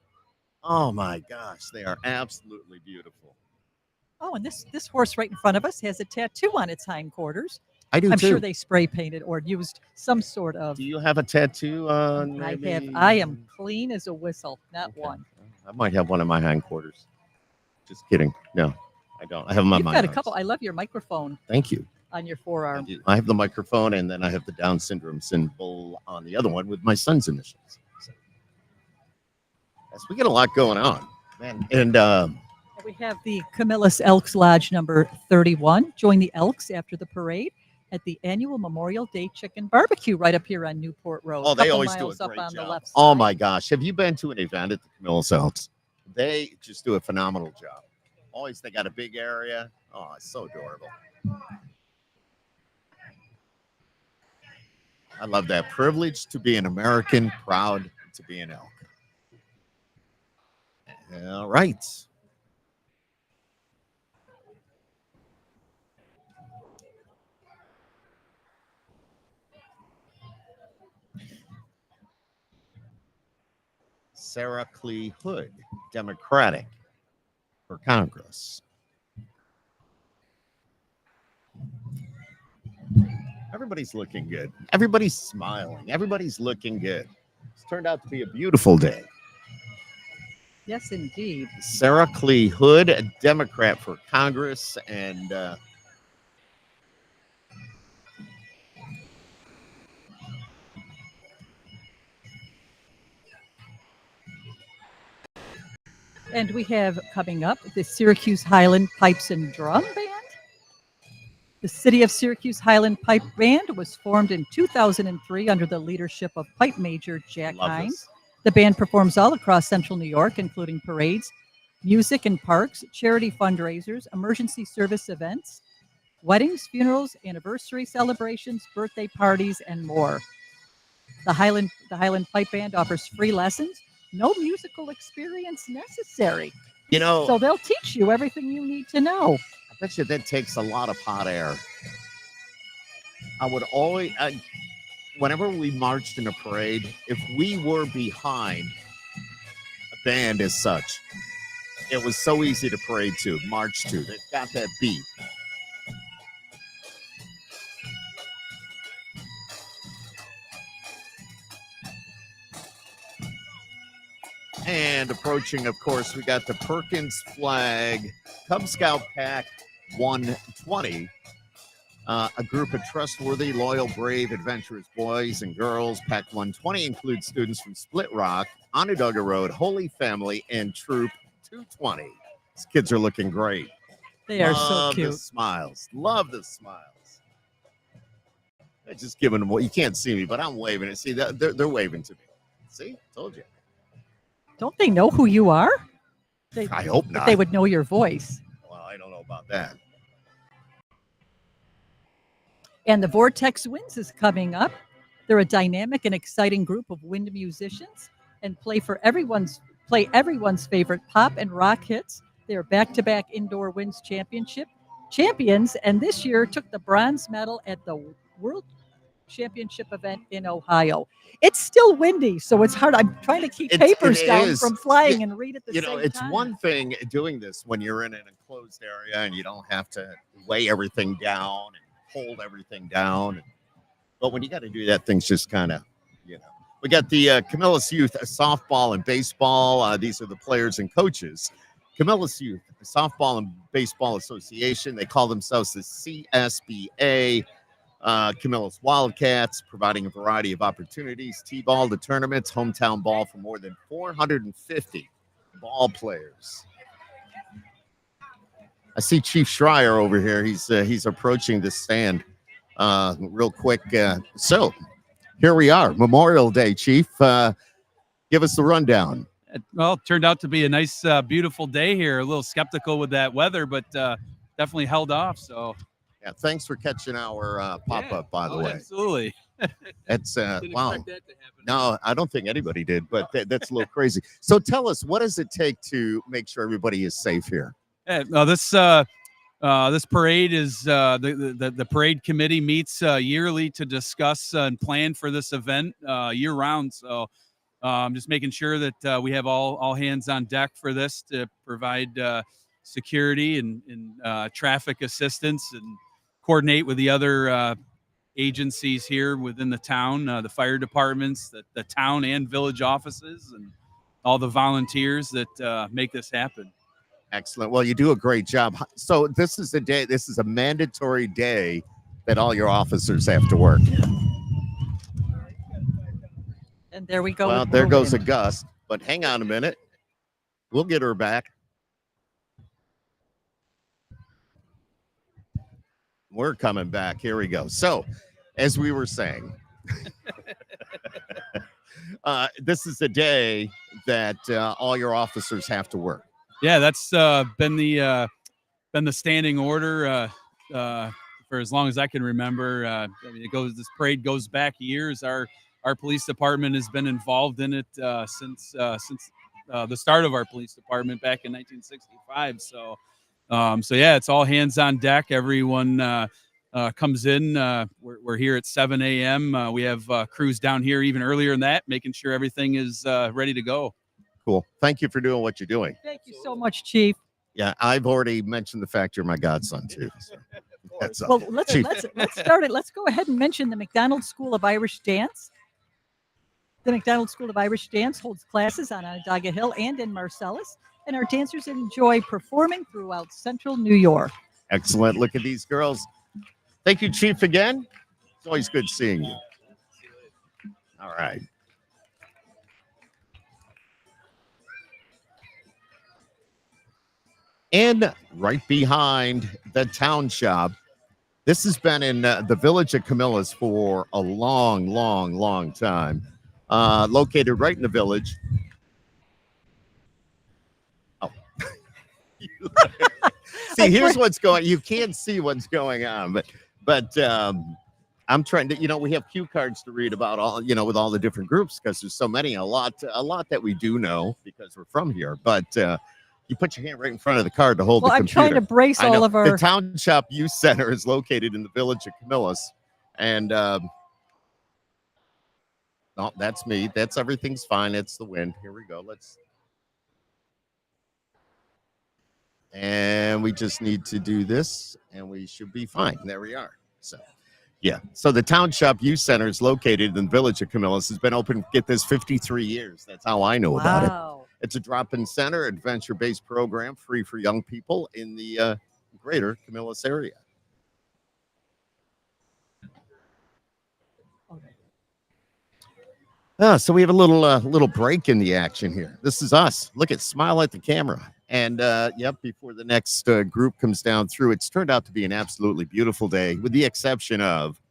Oh my gosh, they are absolutely beautiful. Oh, and this horse right in front of us has a tattoo on its hindquarters. I do I'm too. sure they spray painted or used some sort of. Do you have a tattoo on? I maybe? have. I am clean as a whistle. Not Okay. one. I might have one in my hindquarters. Just kidding. No, I don't. I have them on You've my got a arms. couple. I love your microphone Thank you. on your I forearm. do. I have the microphone, and then I have the Down syndrome symbol on the other one with my son's initials. So, yes, we get a lot going on, man. And We have the Camillus Elks Lodge number 31. Join the Elks after the parade at the annual Memorial Day Chicken Barbecue right up here on Newport Road. oh, they Couple always do a miles up great on the job. left Oh side. my gosh, have you been to an event at the Camillus Elks? They just do a phenomenal job. Always, they got a big area. Oh, it's so adorable. I love that privilege to be an American, proud to be an elk. All right. Sarah Clee Hood, Democratic for Congress. Everybody's looking good. Everybody's smiling. Everybody's looking good. It's turned out to be a beautiful day. Yes, indeed. Sarah Clee Hood, a Democrat for Congress, and And we have coming up the Syracuse Highland Pipes and Drum Band. The City of Syracuse Highland Pipe Band was formed in 2003 under the leadership of Pipe Major Jack love Hines. this. The band performs all across central New York, including parades, music in parks, charity fundraisers, emergency service events, weddings, funerals, anniversary celebrations, birthday parties, and more. The Highland Pipe Band offers free lessons, no musical experience necessary. You know, So they'll teach you everything you need to know. I bet you that takes a lot of hot air. I would always, whenever we marched in a parade, if we were behind a band as such, it was so easy to parade to, march to. They got that beat. And approaching, of course, we got the Perkins Flag Cub Scout Pack 120, a group of trustworthy, loyal, brave, adventurous boys and girls. Pack 120 includes students from Split Rock, Onondaga Road, Holy Family, and Troop 220. These kids are looking great. They are Love so cute. the smiles. Love the smiles. I'm just giving them what you can't see me, but I'm waving it. See, they're waving to me. See, told you. Don't they know who you are? I hope But not. they would know your voice. Well, I don't know about that. And the Vortex Winds is coming up. They're a dynamic and exciting group of wind musicians and play everyone's favorite pop and rock hits. They're back-to-back indoor winds championship champions, and this year took the bronze medal at the World Championship event in Ohio. It's still windy, so it's hard. I'm trying to keep papers it down is. from flying and read at the You same know, it's time. one thing doing this when you're in an enclosed area and you don't have to weigh everything down and hold everything down. But when you got to do that, things just kind of, We got the Camillus Youth Softball and Baseball. These are the players and coaches. Camillus Youth Softball and Baseball Association. They call themselves the CSBA. Camillus Wildcats, providing a variety of opportunities, T-ball to tournaments, hometown ball for more than 450 ball players. I see Chief Schreier over here. He's approaching the stand real quick. So here we are, Memorial Day, Chief. Give us the rundown. Well, it turned out to be a nice, beautiful day here. A little skeptical with that weather, but definitely held off. So, Yeah, thanks for catching our pop-up, by the way. Absolutely. That's Didn't wow. expect that to happen. No, I don't think anybody did, but that's a little crazy. So tell us, what does it take to make sure everybody is safe here? Yeah, this parade is the parade committee meets yearly to discuss and plan for this event year round. So just making sure that we have all hands on deck for this to provide security and traffic assistance and coordinate with the other agencies here within the town, the fire departments, the town and village offices, and all the volunteers that make this happen. Excellent. Well, you do a great job. So this is a mandatory day that all your officers have to work. And there we go. Well, there goes a gust, but hang on a minute. We'll get her back. We're coming back. Here we go. So, as we were saying, this is the day that all your officers have to work. Yeah, that's been the standing order for as long as I can remember. I mean, this parade goes back years. Our police department has been involved in it since the start of our police department back in 1965. So yeah, it's all hands on deck. Everyone comes in. We're here at 7 a.m. We have crews down here even earlier than that, making sure everything is ready to go. Cool. Thank you for doing what you're doing. Thank you so much, Chief. Yeah, I've already mentioned the fact you're my godson too. So that's Well, let's start it. Let's go ahead and mention the McDonald School of Irish Dance. The McDonald School of Irish Dance holds classes on Onondaga Hill and in Marcellus, and our dancers enjoy performing throughout central New York. Excellent. Look at these girls. Thank you, Chief, again. It's always good seeing you. All right. And right behind the town shop, this has been in the village of Camillus for a long, long, long time. Located right in the village. Oh. See, here's what's going. You can't see what's going on, but I'm trying to. We have cue cards to read about all. With all the different groups because there's so many. A lot that we do know because we're from here, but. You put your hand right in front of the card to hold the computer. I'm trying to brace all of our... The Town Shop Youth Center is located in the village of Camillus. And, no, that's me. Everything's fine. It's the wind. Here we go. And we just need to do this, and we should be fine. There we are. So, yeah. So the Town Shop Youth Center is located in the village of Camillus. Has been open, get this, 53 years. That's how I know about it. It's a drop-in center, adventure-based program, free for young people in the greater Camillus area. So we have a little break in the action here. This is us. Look smile at the camera. And before the next group comes down through, it's turned out to be an absolutely beautiful day, with the exception of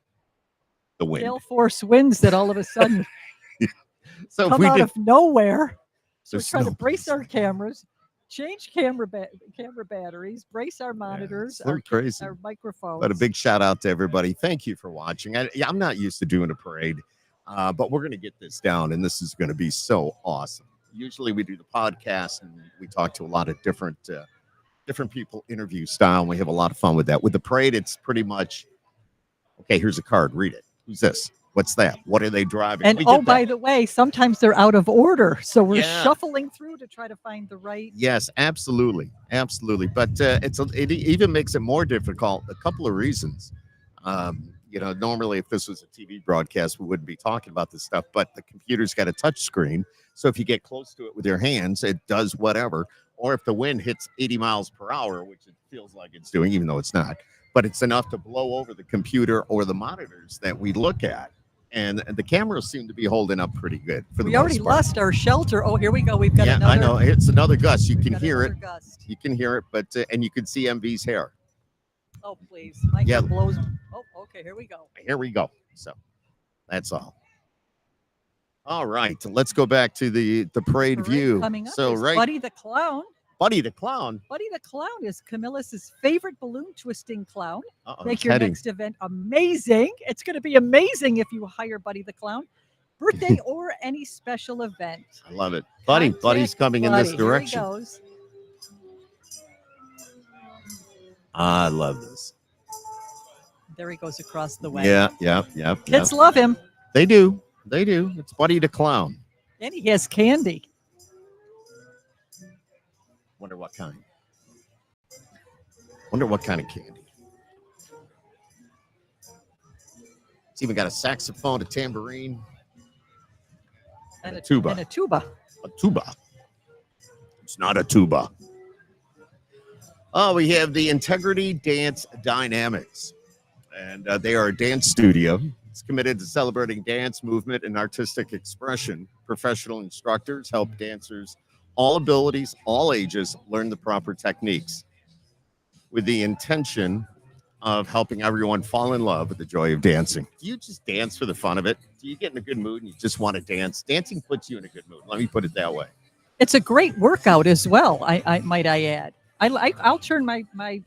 the wind. Gale force winds that all of a sudden come out of nowhere. So we're trying to brace our cameras, change camera batteries, brace our monitors, our microphones. But a big shout out to everybody. Thank you for watching. I'm not used to doing a parade, but we're going to get this down, and this is going to be so awesome. Usually we do the podcast, and we talk to a lot of different people, interview style, and we have a lot of fun with that. With the parade, it's pretty much, okay, here's a card. Read it. Who's this? What's that? What are they driving? And by the way, sometimes they're out of order. So we're shuffling through to try to find the right. Yes, absolutely. Absolutely. But it even makes it more difficult. A couple of reasons. Normally if this was a TV broadcast, we wouldn't be talking about this stuff, but the computer's got a touch screen. So if you get close to it with your hands, it does whatever. Or if the wind hits 80 miles per hour, which it feels like it's doing, even though it's not, but it's enough to blow over the computer or the monitors that we look at. And the cameras seem to be holding up pretty good. We already lost our shelter. Oh, here we go. We've got another. I know. It's another gust. You can hear it. Gust. You can hear it, but and you can see MV's hair. Oh, please. My hair blows. Oh, okay. Here we go. Here we go. So that's all. All right, let's go back to the parade Parade view. coming up So is right, Buddy the Clown. Buddy the Clown. Buddy the Clown is Camillus's favorite balloon twisting clown. Uh-oh, Make it's your heading. next event amazing. It's going to be amazing if you hire Buddy the Clown. Birthday or any special event. I love it. Buddy's Contact coming in this Buddy. direction. Here he goes. I love this. There he goes across the way. Yeah. Kids love him. They do. They do. It's Buddy the Clown. And he has candy. Wonder what kind. Wonder what kind of candy. It's even got a saxophone, a tambourine, And a tuba. And a tuba. A tuba. It's not a tuba. Oh, we have the Integrity Dance Dynamics. And they are a dance studio. It's committed to celebrating dance, movement, and artistic expression. Professional instructors help dancers, all abilities, all ages, learn the proper techniques with the intention of helping everyone fall in love with the joy of dancing. Do you just dance for the fun of it? Do you get in a good mood and you just want to dance? Dancing puts you in a good mood. Let me put it that way. It's a great workout as well, I might add. I'll turn my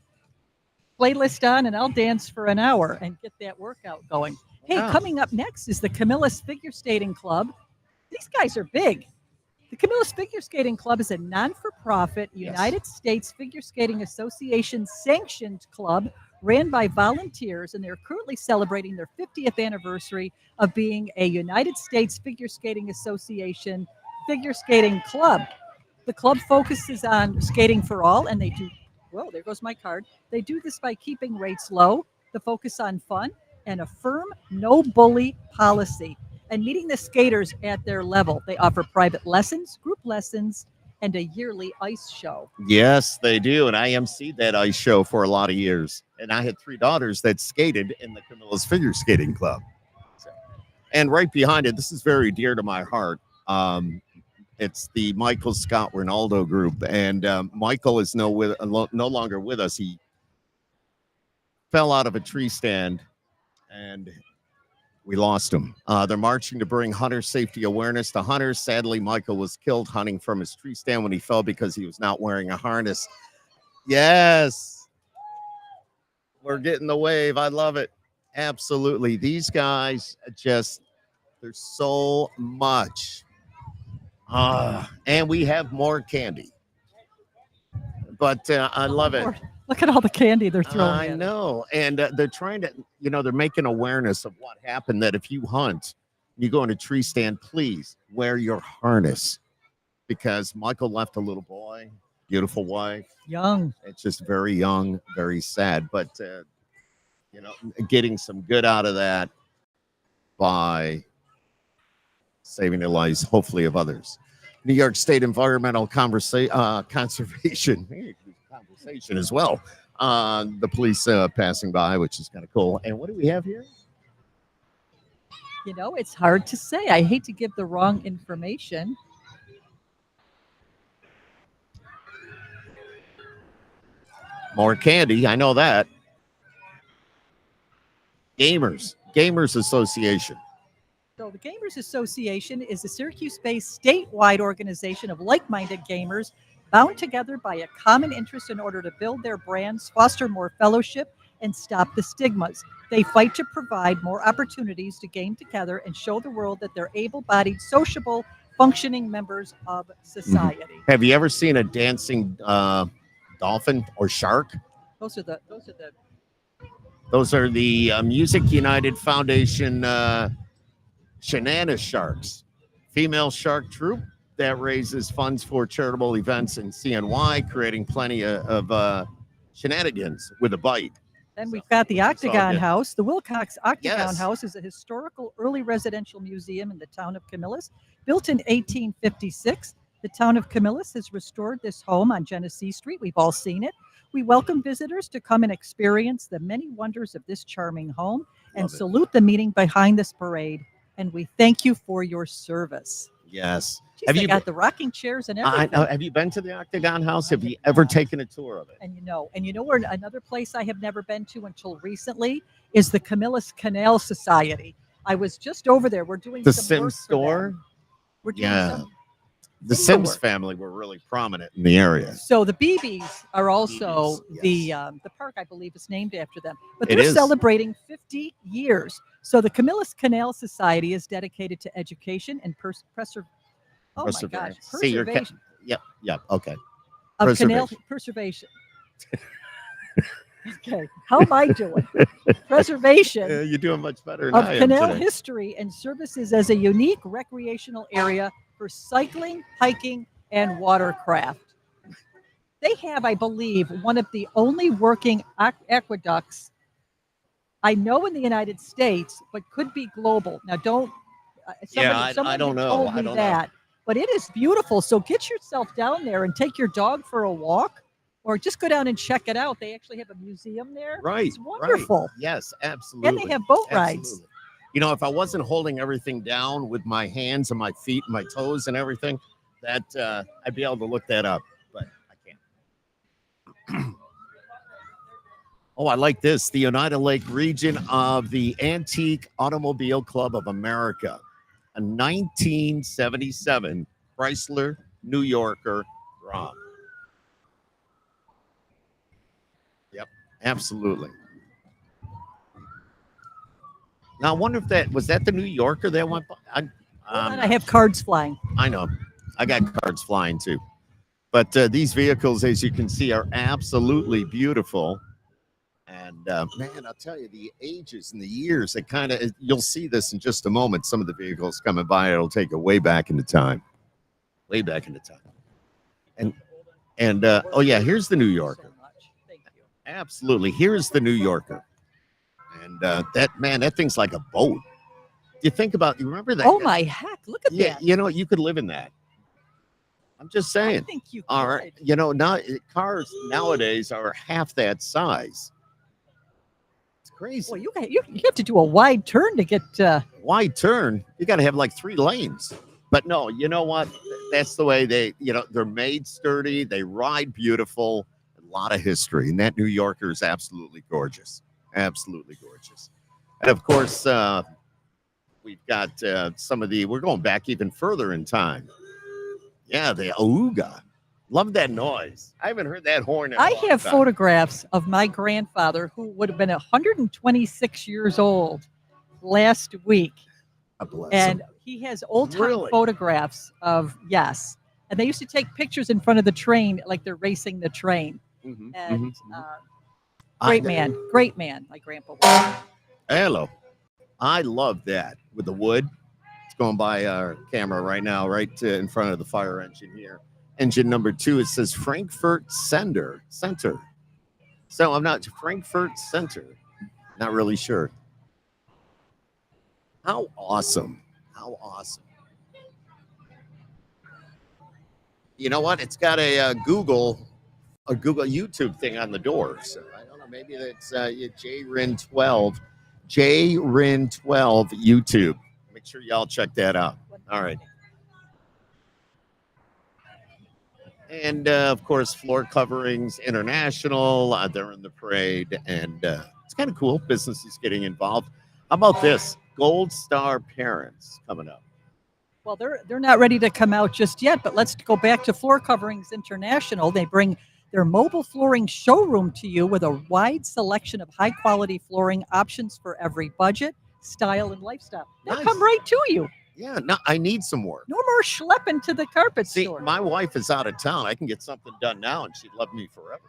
playlist on and I'll dance for an hour and get that workout going. Hey, Wow. coming up next is the Camillus Figure Skating Club. These guys are big. The Camillus Figure Skating Club is a non-for-profit United States Figure Skating Association sanctioned club ran by volunteers, and they're currently celebrating their 50th anniversary of being a United States Figure Skating Association figure skating club. The club focuses on skating for all, and they do, well, there goes my card. They do this by keeping rates low, the focus on fun, and a firm no bully policy, and meeting the skaters at their level. They offer private lessons, group lessons, and a yearly ice show. Yes, they do. And I emceed that ice show for a lot of years. And I had 3 daughters that skated in the Camillus Figure Skating Club. And right behind it, this is very dear to my heart. It's the Michael Scott Ronaldo group. And Michael is no longer with us. He fell out of a tree stand and we lost him. They're marching to bring hunter safety awareness to hunters. Sadly, Michael was killed hunting from his tree stand when he fell because he was not wearing a harness. Yes. We're getting the wave. I love it. Absolutely. These guys just, there's so much. And we have more candy. But I love it. Look at all the candy they're throwing I in. know. And they're trying to, they're making awareness of what happened, that if you hunt, you go in a tree stand, please wear your harness, because Michael left a little boy, beautiful wife. Young. It's just very young, very sad, but, getting some good out of that by saving the lives, hopefully, of others. New York State Environmental Conservation as well. The police passing by, which is kind of cool. And what do we have here? It's hard to say. I hate to give the wrong information. More candy. I know that. Gamers Association. So the Gamers Association is a Syracuse-based statewide organization of like-minded gamers bound together by a common interest in order to build their brands, foster more fellowship, and stop the stigmas. They fight to provide more opportunities to game together and show the world that they're able-bodied, sociable, functioning members of society. Have you ever seen a dancing dolphin or shark? Those are the Music United Foundation Shenanigans Sharks, female shark troupe that raises funds for charitable events in CNY, creating plenty of shenanigans with a bite. Then we've got the Octagon good. House. The Wilcox Octagon Yes. House is a historical early residential museum in the town of Camillus. Built in 1856, the town of Camillus has restored this home on Genesee Street. We've all seen it. We welcome visitors to come and experience the many wonders of this charming home and Love it. salute the meeting behind this parade. And we thank you for your service. Yes. Jeez, Have they you got the rocking chairs and I everything. know. Have you been to the Octagon House? Have you ever taken a tour of it? And you know where another place I have never been to until recently is the Camillus Canal Society. I was just over there. We're doing The some work Sims for them. store. We're doing Yeah. some The single Sims work. family were really prominent in the area. So the BBs are also BBs, yes. the park, I believe, is named after them. But It they're is. celebrating 50 years. So the Camillus Canal Society is dedicated to education and preservation. Oh my gosh, Perseverance. See, you're preservation Yep. Okay. of canal Preservation. preservation. Okay, how am I doing? Preservation You're doing much better than of I am canal today. history and services as a unique recreational area for cycling, hiking, and watercraft. They have, I believe, one of the only working aqueducts I know in the United States, but could be global. Now, don't. I Someone don't had know. told I me don't know. that, but it is beautiful. So get yourself down there and take your dog for a walk, or just go down and check it out. They actually have a museum there. Right. It's wonderful. Right. Yes, absolutely. And they have boat rides. Absolutely. You know, if I wasn't holding everything down with my hands and my feet and my toes and everything, that I'd be able to look that up, but I can't. Oh, I like this. The Oneida Lake region of the Antique Automobile Club of America, a 1977 Chrysler New Yorker Rom. Yep, absolutely. Now, I wonder if that was the New Yorker that went by. I have cards flying. I know. I got cards flying too. But these vehicles, as you can see, are absolutely beautiful. And man, I'll tell you, the ages and the years, it kind of, you'll see this in just a moment. Some of the vehicles coming by, it'll take you way back into time. Way back into time. And oh, yeah, here's the New Yorker. Thank you. Absolutely. Here's the New Yorker. And that thing's like a boat. You remember that? Oh my heck! Look at Yeah, that. you know, you could live in that. I'm just saying. I think you could. All right. You know, cars nowadays are half that size. It's crazy. Well, you have to do a wide turn to get. Wide turn. You got to have like 3 lanes. But no, you know what? That's the way they're made sturdy. They ride beautiful. A lot of history. And that New Yorker is absolutely gorgeous. Absolutely gorgeous. And of course, we've got we're going back even further in time. Yeah, the Auga. Love that noise. I haven't heard that horn in a long have time. photographs of my grandfather, who would have been 126 years old last week. God bless And him. he has old-time Really? photographs of, yes. And they used to take pictures in front of the train like they're racing the train. Mhm, And mhm. great man, my grandpa was. Hello. I love that with the wood. It's going by our camera right now, right in front of the fire engine here. Engine number 2, it says Frankfurt Center. So I'm not Frankfurt Center. Not really sure. How awesome. How awesome. You know what? It's got a Google YouTube thing on the door. So I don't know. Maybe that's JRIN12 YouTube. Make sure y'all check that out. All right. And of course, Floor Coverings International. They're in the parade, and it's kind of cool. Businesses getting involved. How about this? Gold Star Parents coming up. Well, they're not ready to come out just yet, but let's go back to Floor Coverings International. They bring their mobile flooring showroom to you with a wide selection of high-quality flooring options for every budget, style, and lifestyle. They'll Nice. come right to you. Yeah, no, I need some more. No more schlepping to the carpet See, store. my wife is out of town. I can get something done now, and she'd love me forever.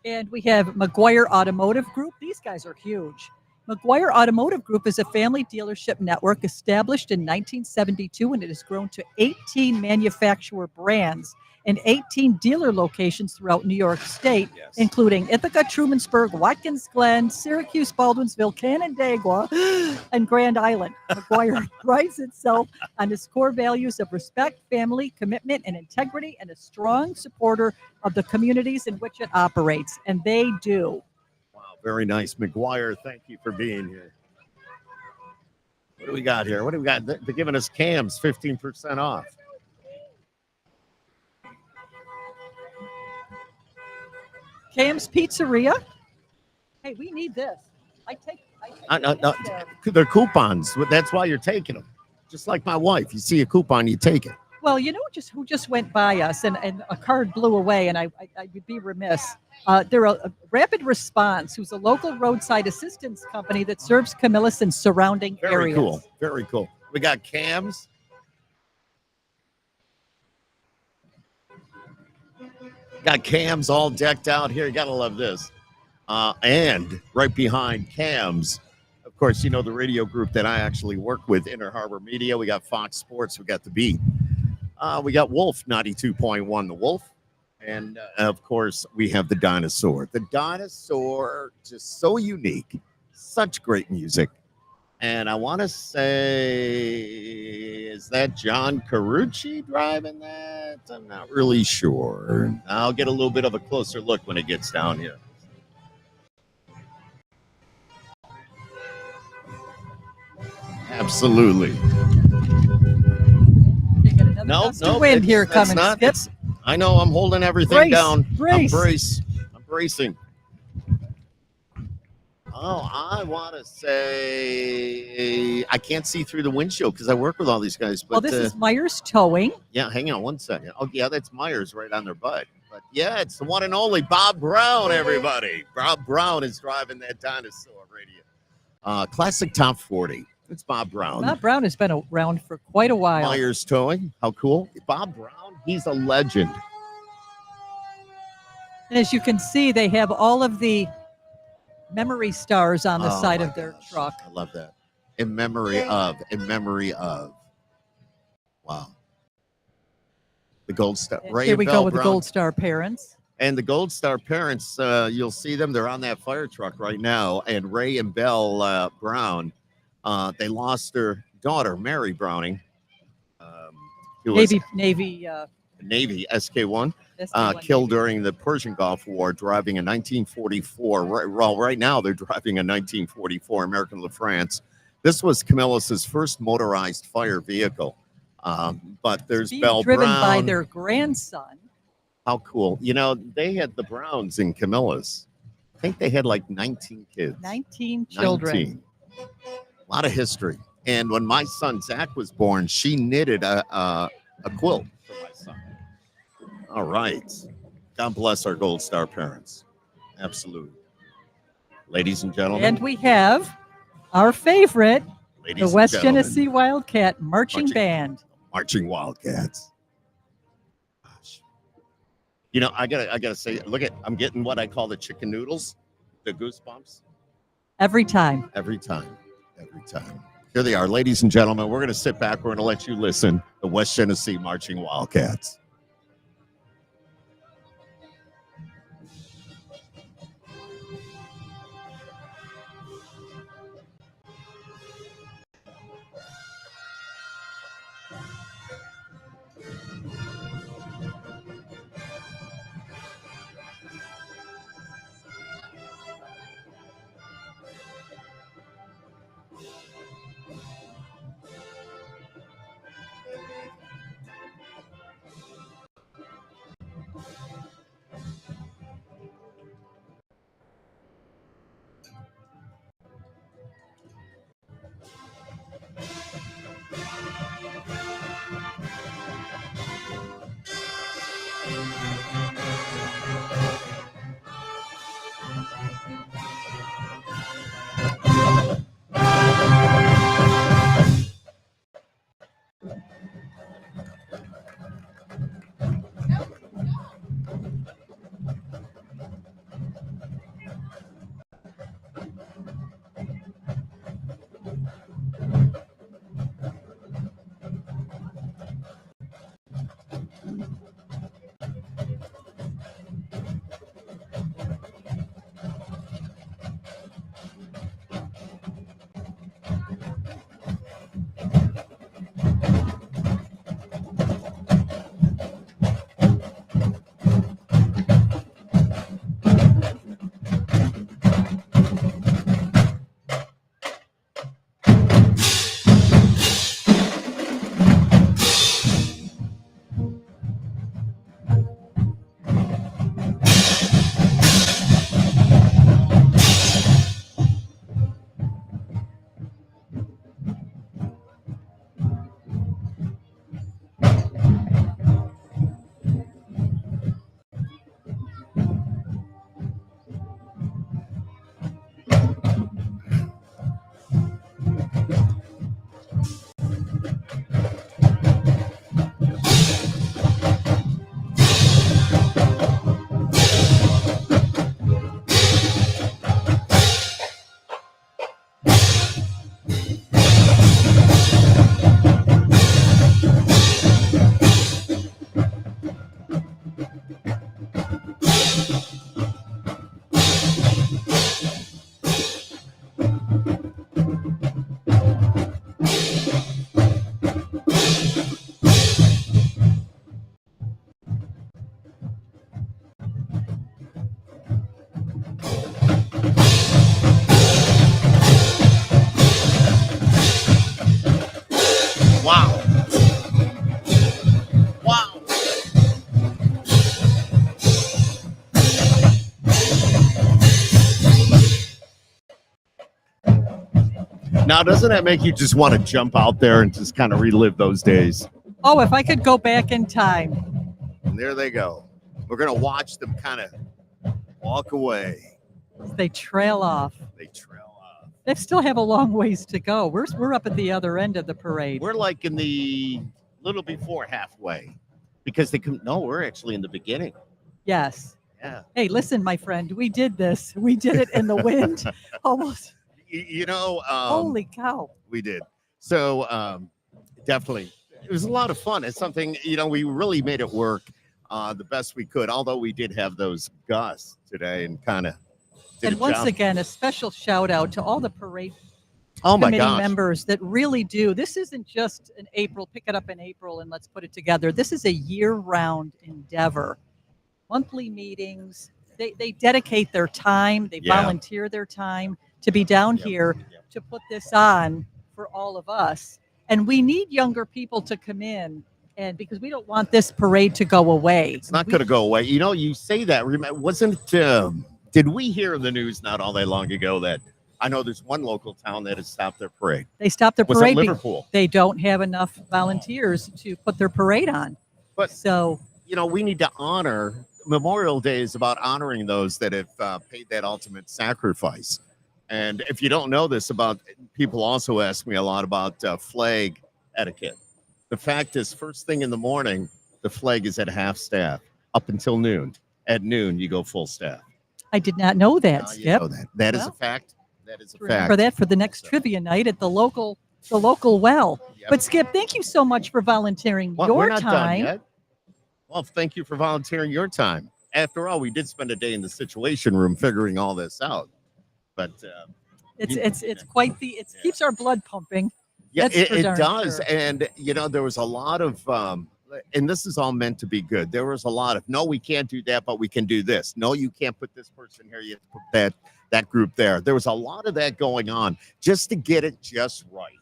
And we have McGuire Automotive Group. These guys are huge. McGuire Automotive Group is a family dealership network established in 1972, and it has grown to 18 manufacturer brands and 18 dealer locations throughout New York State, Yes. including Ithaca, Trumansburg, Watkins Glen, Syracuse, Baldwinsville, Canandaigua, and Grand Island. McGuire prides itself on its core values of respect, family, commitment, and integrity, and a strong supporter of the communities in which it operates. And they do. Wow, very nice. McGuire, thank you for being here. What do we got here? What do we got? They're giving us cams 15% off. Cam's Pizzeria. Hey, we need this. No, they're coupons. That's why you're taking them. Just like my wife. You see a coupon, you take it. Well, you know who just went by us and a card blew away, and I would be remiss. They're a Rapid Response, who's a local roadside assistance company that serves Camillus and surrounding Very areas. cool. Very cool. We got cams. Got cams all decked out here. You got to love this. And right behind cams, of course, you know the radio group that I actually work with, Inner Harbor Media. We got Fox Sports. We got The Beat. We got Wolf 92.1, The Wolf. And, of course, we have The Dinosaur. The Dinosaur, just so unique. Such great music. And I want to say, is that John Carucci driving that? I'm not really sure. I'll get a little bit of a closer look when it gets down here. Absolutely. No, wind here coming. Not, I know I'm holding everything down. I'm bracing. Oh, I want to say I can't see through the windshield because I work with all these guys. But this is Myers Towing. Yeah, hang on one second. Oh, yeah, that's Myers right on their butt. But yeah, it's the one and only Bob Brown. Everybody, Bob Brown is driving that Dinosaur radio. Classic Top 40. It's Bob Brown. Bob Brown has been around for quite a while. Myers Towing. How cool. Bob Brown, he's a legend. And as you can see, they have all of the memory stars on the side of their truck. I love that. In memory of. Wow. The Gold Star. Ray Here we Bell go with Brown. the Gold Star parents. And the Gold Star parents, you'll see them. They're on that fire truck right now. And Ray and Belle Brown, they lost their daughter, Mary Browning. Who was Navy SK1. Killed during the Persian Gulf War, driving a 1944. Right now they're driving a 1944 American LaFrance. This was Camillus's first motorized fire vehicle. But there's Belle driven Brown. by their grandson. How cool. You know, they had the Browns in Camillus. I think they had like 19 kids. 19 children. 19. A lot of history. And when my son Zach was born, she knitted a quilt for my son. All right. God bless our Gold Star parents. Absolutely. Ladies and gentlemen. And we have our favorite, the West Genesee Wildcat Marching Band. Marching Wildcats. Gosh. You know, I gotta say, I'm getting what I call the chicken noodles, the goosebumps. Every time. Here they are, ladies and gentlemen. We're gonna sit back. We're gonna let you listen. The West Genesee Marching Wildcats. Now, doesn't that make you just want to jump out there and just kind of relive those days? Oh, if I could go back in time. And there they go. We're going to watch them kind of walk away. They trail off. They trail off. They still have a long ways to go. We're up at the other end of the parade. We're like in the little before halfway because they come. No, we're actually in the beginning. Yes. Yeah. Hey, listen, my friend, we did this. We did it in the wind. Almost. You know, Holy cow. we did. So definitely, it was a lot of fun. It's something, you know, we really made it work the best we could, although we did have those gusts today and kind of did And a once job. again, a special shout out to all the parade Oh my committee gosh. members that really do. This isn't just an April, pick it up in April and let's put it together. This is a year-round endeavor. Monthly meetings. They dedicate their time. They Yeah. volunteer their time to be down Yep. here Yep. to put this on for all of us. And we need younger people to come in, and because we don't want this parade to go away. It's not going to go away. You know, you say that. Wasn't did we hear in the news not all that long ago that I know there's one local town that has stopped their parade? They stopped the Was it parade. Liverpool? They don't have enough volunteers to put their parade on. But So you know, we need to honor. Memorial Day is about honoring those that have paid that ultimate sacrifice. And if you don't know this about, people also ask me a lot about flag etiquette. The fact is, first thing in the morning, the flag is at half staff up until noon. At noon, you go full staff. I did not know that, Now you Skip. know that. That is a Well, fact. That is a Remember fact. that for the next trivia night at the local well. Yep. But Skip, thank you so much for volunteering Well, your we're not done time. yet. Well, thank you for volunteering your time. After all, we did spend a day in the Situation Room figuring all this out. But It's quite it keeps our blood pumping. yeah, That's for it darn does. sure. And, you know, there was a lot of, and this is all meant to be good. There was a lot of, no, we can't do that, but we can do this. No, you can't put this person here. You have to put that group there. There was a lot of that going on just to get it just right.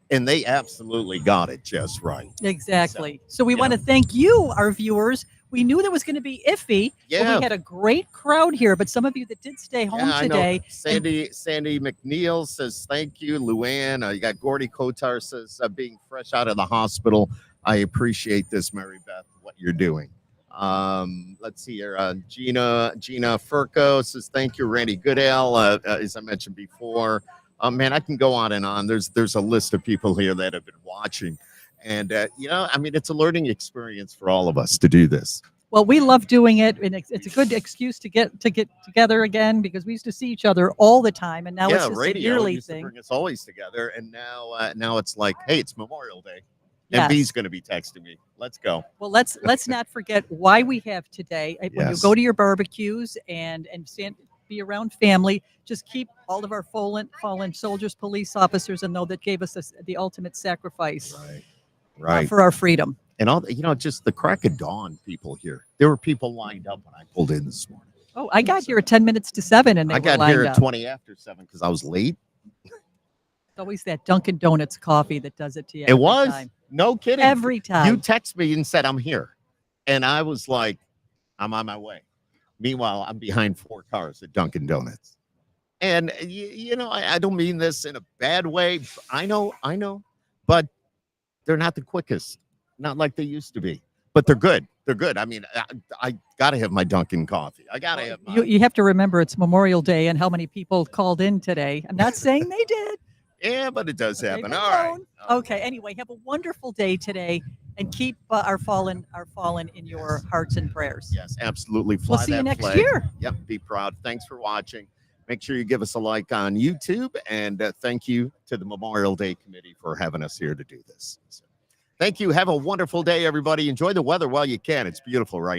And they absolutely got it just right. Exactly. So we you want to thank you, our viewers. We knew there was going to be iffy. But Yeah. we had a great crowd here, but some of you that did stay home Yeah, I know. today. Sandy McNeil says thank you. Luann, you got Gordy Kotar says being fresh out of the hospital. I appreciate this, Mary Beth, what you're doing. Let's see here. Gina Furco says thank you. Randy Goodale, as I mentioned before. Man, I can go on and on. There's a list of people here that have been watching. And, you know, I mean, it's a learning experience for all of us to do this. Well, we love doing it, and it's a good excuse to get together again because we used to see each other all the time, and now it's just a radio yearly used to thing. bring us always together. And now it's like, hey, it's Memorial Day. Yes. MB's going to be texting me. Let's go. Well, let's not forget why we have today. When you Yes. go to your barbecues and be around family, just keep all of our fallen soldiers, police officers, and know that gave us the ultimate sacrifice Right. for our freedom. And all, you know, just the crack of dawn people here. There were people lined up when I pulled in this morning. Oh, I got here at 10 minutes to 7, and they I were got lined here at up. 20 after 7 because I was late. It's always that Dunkin' Donuts coffee that does it to you. It every was. time. No kidding. Every time. You text me and said, I'm here. And I was like, I'm on my way. Meanwhile, I'm behind 4 cars at Dunkin' Donuts. And, you know, I don't mean this in a bad way. I know. But they're not the quickest. Not like they used to be. But they're good. They're good. I mean, I got to have my Dunkin' coffee. I got to have my... You have to remember it's Memorial Day and how many people called in today. I'm not saying they did. Yeah, but it does They've happen. been All right. known. Okay. Anyway, have a wonderful day today, and keep our fallen in your hearts and prayers. Yes, absolutely. We'll Fly see you that next flag. year. Yep, be proud. Thanks for watching. Make sure you give us a like on YouTube, and thank you to the Memorial Day Committee for having us here to do this. So, thank you. Have a wonderful day, everybody. Enjoy the weather while you can. It's beautiful right